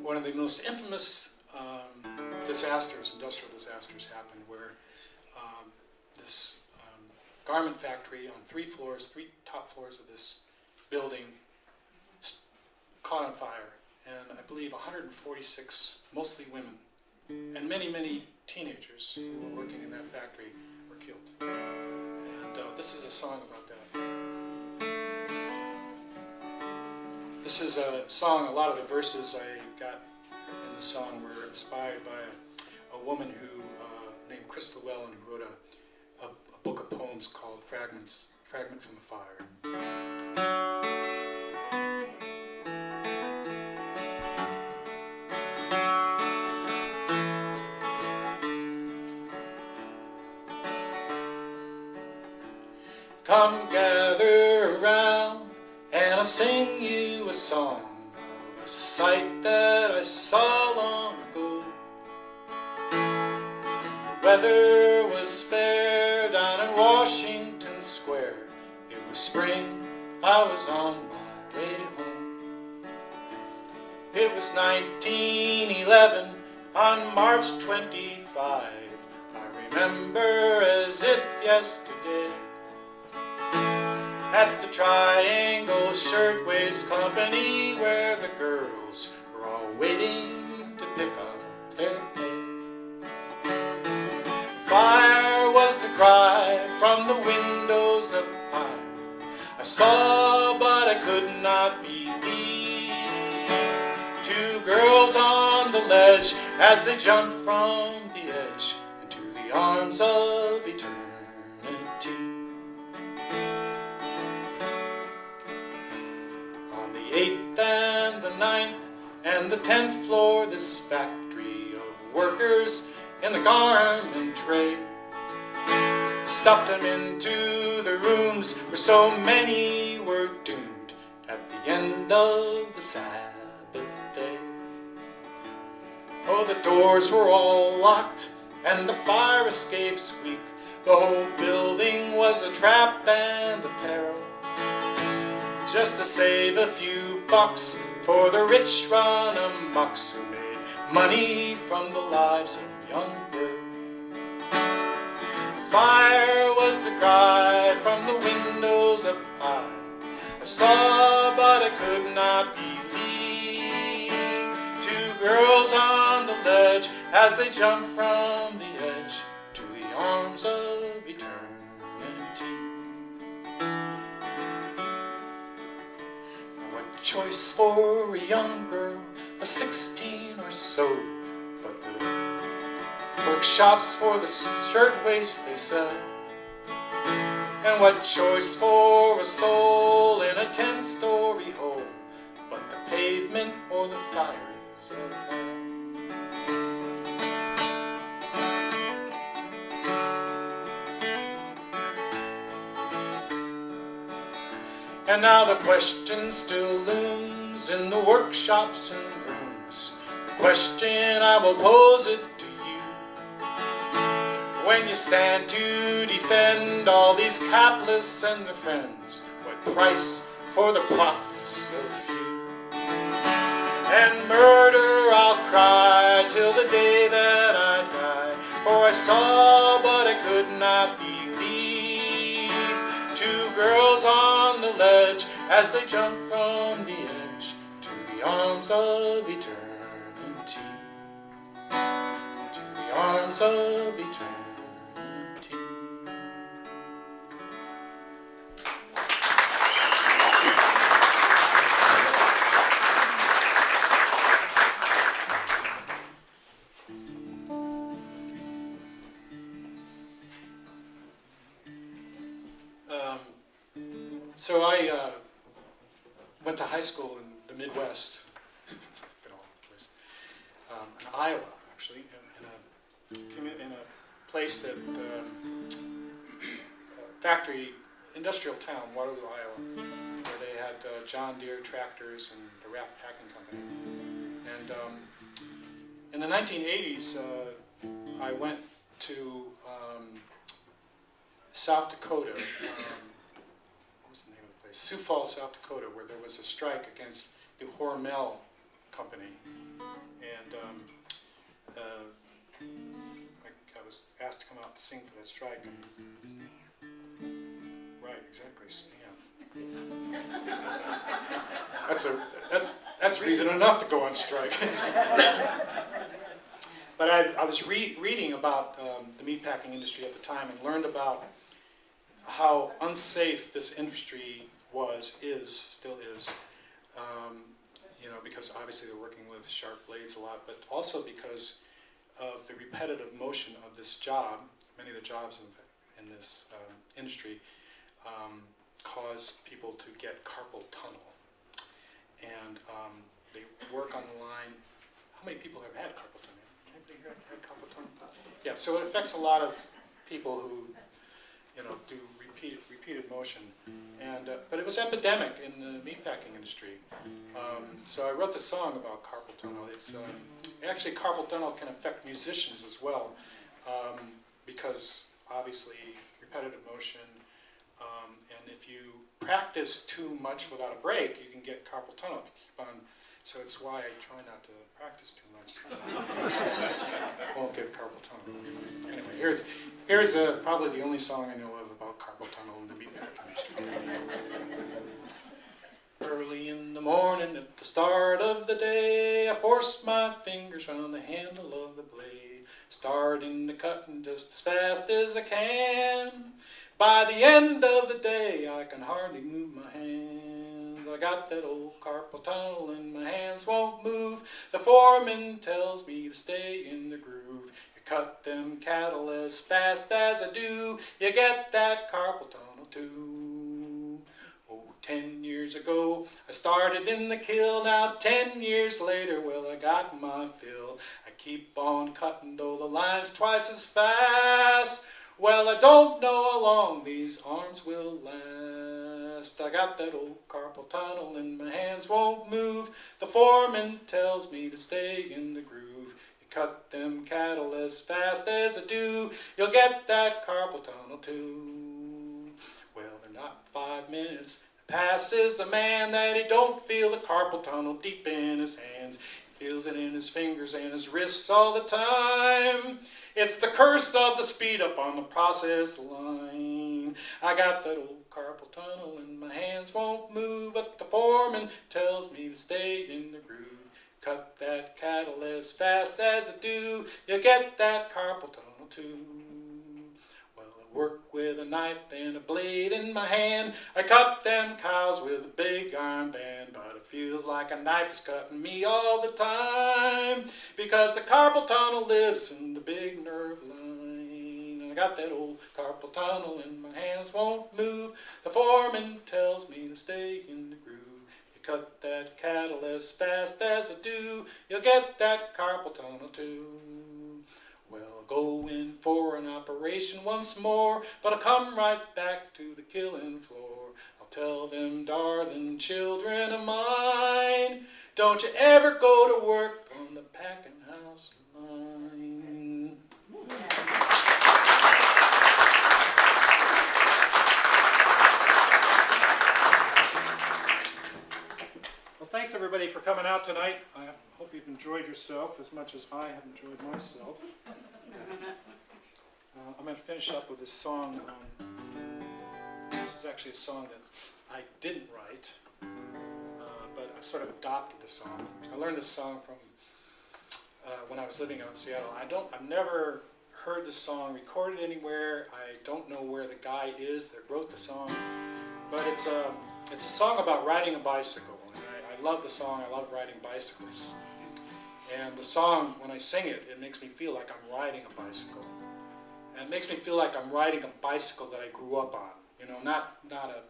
one of the most infamous disasters, industrial disasters, happened where this garment factory on three top floors of this building caught on fire, and I believe 146, mostly women, and many, many teenagers who were working in that factory were killed. And this is a song about that. This is a song, a lot of the verses I got in the song were inspired by a woman who named Crystal Llewellyn, who wrote a book of poems called Fragment from the Fire. Come gather around and I'll sing you a song of a sight that I saw long ago. The weather was fair down in Washington Square. It was spring, I was on my way home. It was 1911 on March 25. I remember as if yesterday. At the Triangle Shirtwaist Company, where the girls were all waiting to pick up their pay. Fire was the cry from the windows up high. I saw, but I could not believe. Two girls on the ledge as they jumped from the edge into the arms of eternity. On the 8th and the 9th and the 10th floor, this factory of workers in the garment trade stuffed them into the rooms where so many were doomed at the end of the Sabbath day. Oh, the doors were all locked and the fire escapes weak. The whole building was a trap and a peril, just to save a few bucks for the rich run amucks who made money from the lives of young girls. Fire was the cry from the windows up high. I saw, but I could not believe. Two girls on the ledge as they jumped from the edge to the arms of eternity. What choice for a young girl of 16 or so, but the workshops for the shirtwaist they sell. And what choice for a soul in a 10-story hole, but the pavement or the fires of hell. And now the question still looms in the workshops and rooms. The question, I will pose it to you. When you stand to defend all these capitalists and their friends, what price for the profits of few? And murder I'll cry till the day that I die, for I saw but I could not believe. Two girls on the ledge as they jumped from the edge to the arms of eternity. To the arms of eternity. So I went to high school in the Midwest, in Iowa, actually, in a place that, factory, industrial town, Waterloo, Iowa, where they had had John Deere tractors and the Raft Packing Company. And in the 1980s, I went to South Dakota. What was the name of the place? Sioux Falls, South Dakota, where there was a strike against the Hormel Company. And I was asked to come out and sing for that strike. Right, exactly, spam. That's reason enough to go on strike. But I was reading about the meatpacking industry at the time and learned about how unsafe this industry still is. You know, because obviously they're working with sharp blades a lot, but also because of the repetitive motion of this job. Many of the jobs in this industry cause people to get carpal tunnel. And they work on the line. How many people have had carpal tunnel? Anybody here had carpal tunnel? Yeah, so it affects a lot of people who, you know, do repeated motion. And but it was epidemic in the meatpacking industry. So I wrote the song about carpal tunnel. It's actually carpal tunnel can affect musicians as well, because obviously repetitive motion. And if you practice too much without a break, you can get carpal tunnel if you keep on. So it's why I try not to practice too much. Won't get carpal tunnel. Anyway, here's probably the only song I know of about carpal tunnel in the meatpacking industry. Early in the morning, at the start of the day, I force my fingers round the handle of the blade, starting to cutting just as fast as I can. By the end of the day, I can hardly move my hands. I got that old carpal tunnel and my hands won't move. The foreman tells me to stay in the groove. You cut them cattle as fast as I do, you get that carpal tunnel too. Oh, 10 years ago, I started in the kill. Now 10 years later, well, I got my fill. I keep on cutting though the line's twice as fast. Well, I don't know how long these arms will last. I got that old carpal tunnel and my hands won't move. The foreman tells me to stay in the groove. You cut them cattle as fast as I do, you'll get that carpal tunnel too. Well, they're not 5 minutes. Passes the man that he don't feel the carpal tunnel deep in his hands. He feels it in his fingers and his wrists all the time. It's the curse of the speed up on the process line. I got that old carpal tunnel and my hands won't move, but the foreman tells me to stay in the groove. Cut that cattle as fast as I do, you get that carpal tunnel too. Well, I work with a knife and a blade in my hand. I cut them cows with a big iron band, but it feels like a knife is cutting me all the time, because the carpal tunnel lives in the big nerve line. I got that old carpal tunnel and my hands won't move. The foreman tells me to stay in the groove. You cut that cattle as fast as I do, you'll get that carpal tunnel too. Well, I'll go in for an operation once more, but I'll come right back to the killing floor. I'll tell them darling children of mine, don't you ever go to work on the packing house line. Well, thanks everybody for coming out tonight. I hope you've enjoyed yourself as much as I have enjoyed myself. I'm going to finish up with this song. This is actually a song that I didn't write, but I sort of adopted the song. I learned this song from when I was living out in Seattle. I've never heard the song recorded anywhere. I don't know where the guy is that wrote the song, but it's a song about riding a bicycle. And I love the song. I love riding bicycles. And the song, when I sing it, it makes me feel like I'm riding a bicycle. And it makes me feel like I'm riding a bicycle that I grew up on. You know, not a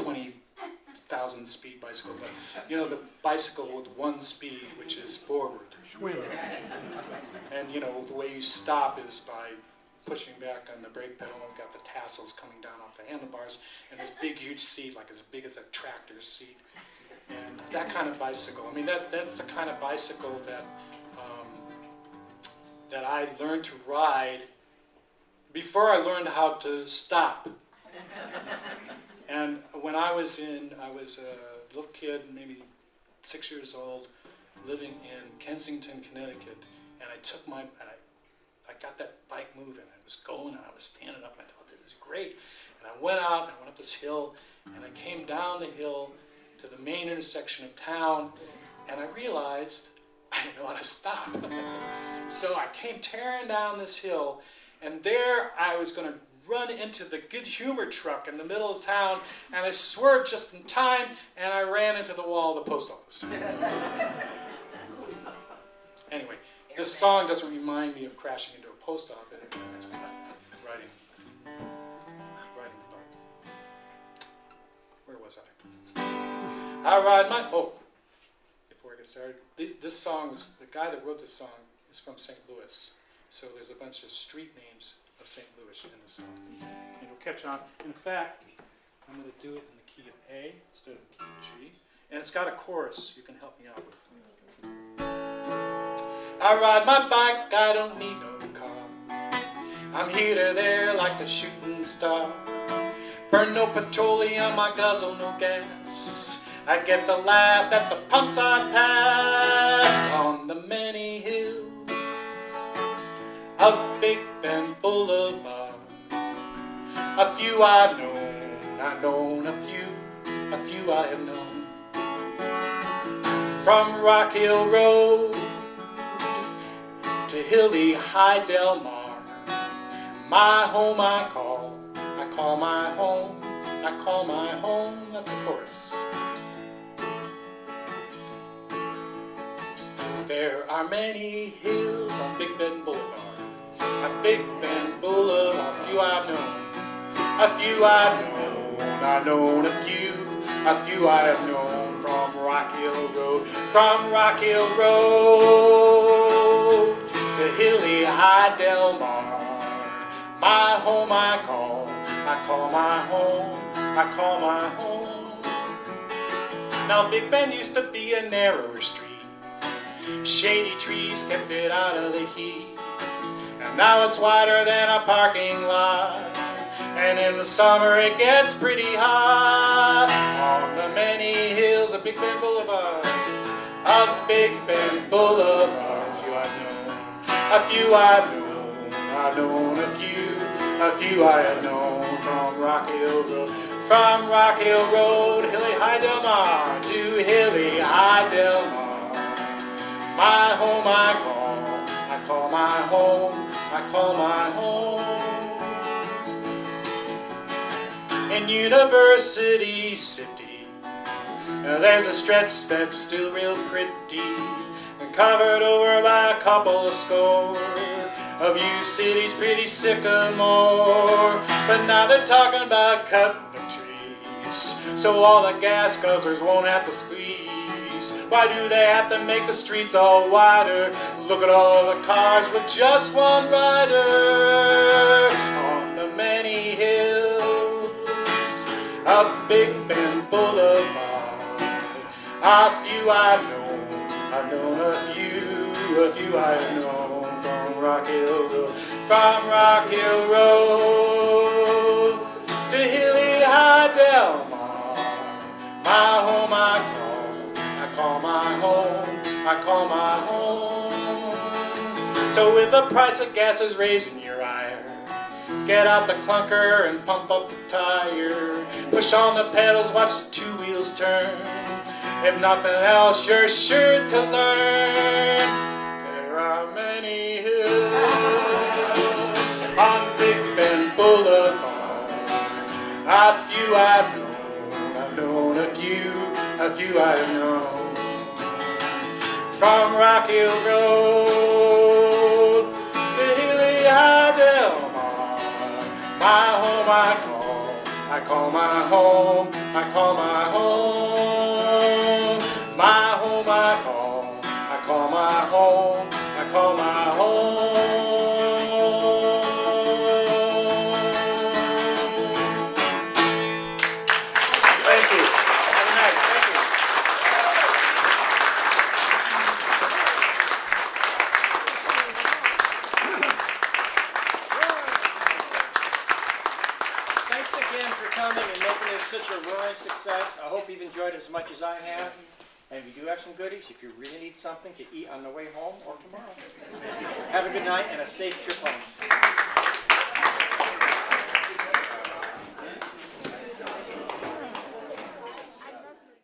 20,000 speed bicycle, but you know, the bicycle with one speed, which is forward. And you know, the way you stop is by pushing back on the brake pedal, and got the tassels coming down off the handlebars, and this big, huge seat, like as big as a tractor's seat. And that kind of bicycle, I mean, that's the kind of bicycle that that I learned to ride before I learned how to stop. And when I was a little kid, maybe 6 years old, living in Kensington, Connecticut, and I got that bike moving. I was going, and I was standing up, and I thought, this is great. And I went out, and I went up this hill, and I came down the hill to the main intersection of town, and I realized I didn't know how to stop. So I came tearing down this hill, and there I was going to run into the Good Humor truck in the middle of town, and I swerved just in time, and I ran into the wall of the post office. Anyway, this song doesn't remind me of crashing into a post office. It reminds me of riding the bike. Where was I? I ride my... Oh, before I get started, this song is... The guy that wrote this song is from St. Louis. So there's a bunch of street names of St. Louis in this song. And you'll catch on. In fact, I'm going to do it in the key of A instead of the key of G. And it's got a chorus you can help me out with. I ride my bike, I don't need no car. I'm here to there like a shooting star. Burn no petroleum, I guzzle no gas. I get the laugh at the pumps I pass on the many hills of Big Bend Boulevard. A few I've known a few I have known. From Rock Hill Road to hilly High Del Mar, my home I call my home, I call my home, that's the chorus. There are many hills on Big Bend Boulevard. On Big Bend Boulevard, a few I've known. I've known a few I have known. From Rock Hill Road, to hilly High Del Mar. My home I call my home, I call my home. Now Big Bend used to be a narrower street. Shady trees kept it out of the heat. And now it's wider than a parking lot. And in the summer it gets pretty hot. On the many hills of Big Bend Boulevard, of Big Bend Boulevard. A few I've known a few I have known. From Rock Hill Road, hilly High Del Mar, to hilly High Del Mar. My home I call my home, I call my home. In University City, there's a stretch that's still real pretty, covered over by a couple of score of you city's pretty sycamore. But now they're talking about cutting the trees, so all the gas guzzlers won't have to squeeze. Why do they have to make the streets all wider? Look at all the cars with just one rider. On the many hills of Big Bend Boulevard, a few I've known a few I've known. From Rock Hill Road to hilly High Del Mar. My home I call my home, I call my home. So if the price of gas is raising your ire, get out the clunker and pump up the tire. Push on the pedals, watch the two wheels turn. If nothing else, you're sure to learn. There are many hills on Big Bend Boulevard. A few I've known a few I've known. From Rock Hill Road to hilly High Del Mar. My home I call my home, I call my home. My home I call my home, I call my home. again for coming and making this such a roaring success. I hope you've enjoyed it as much as I have. And if you do have some goodies, if you really need something to eat on the way home or tomorrow, have a good night and a safe trip home.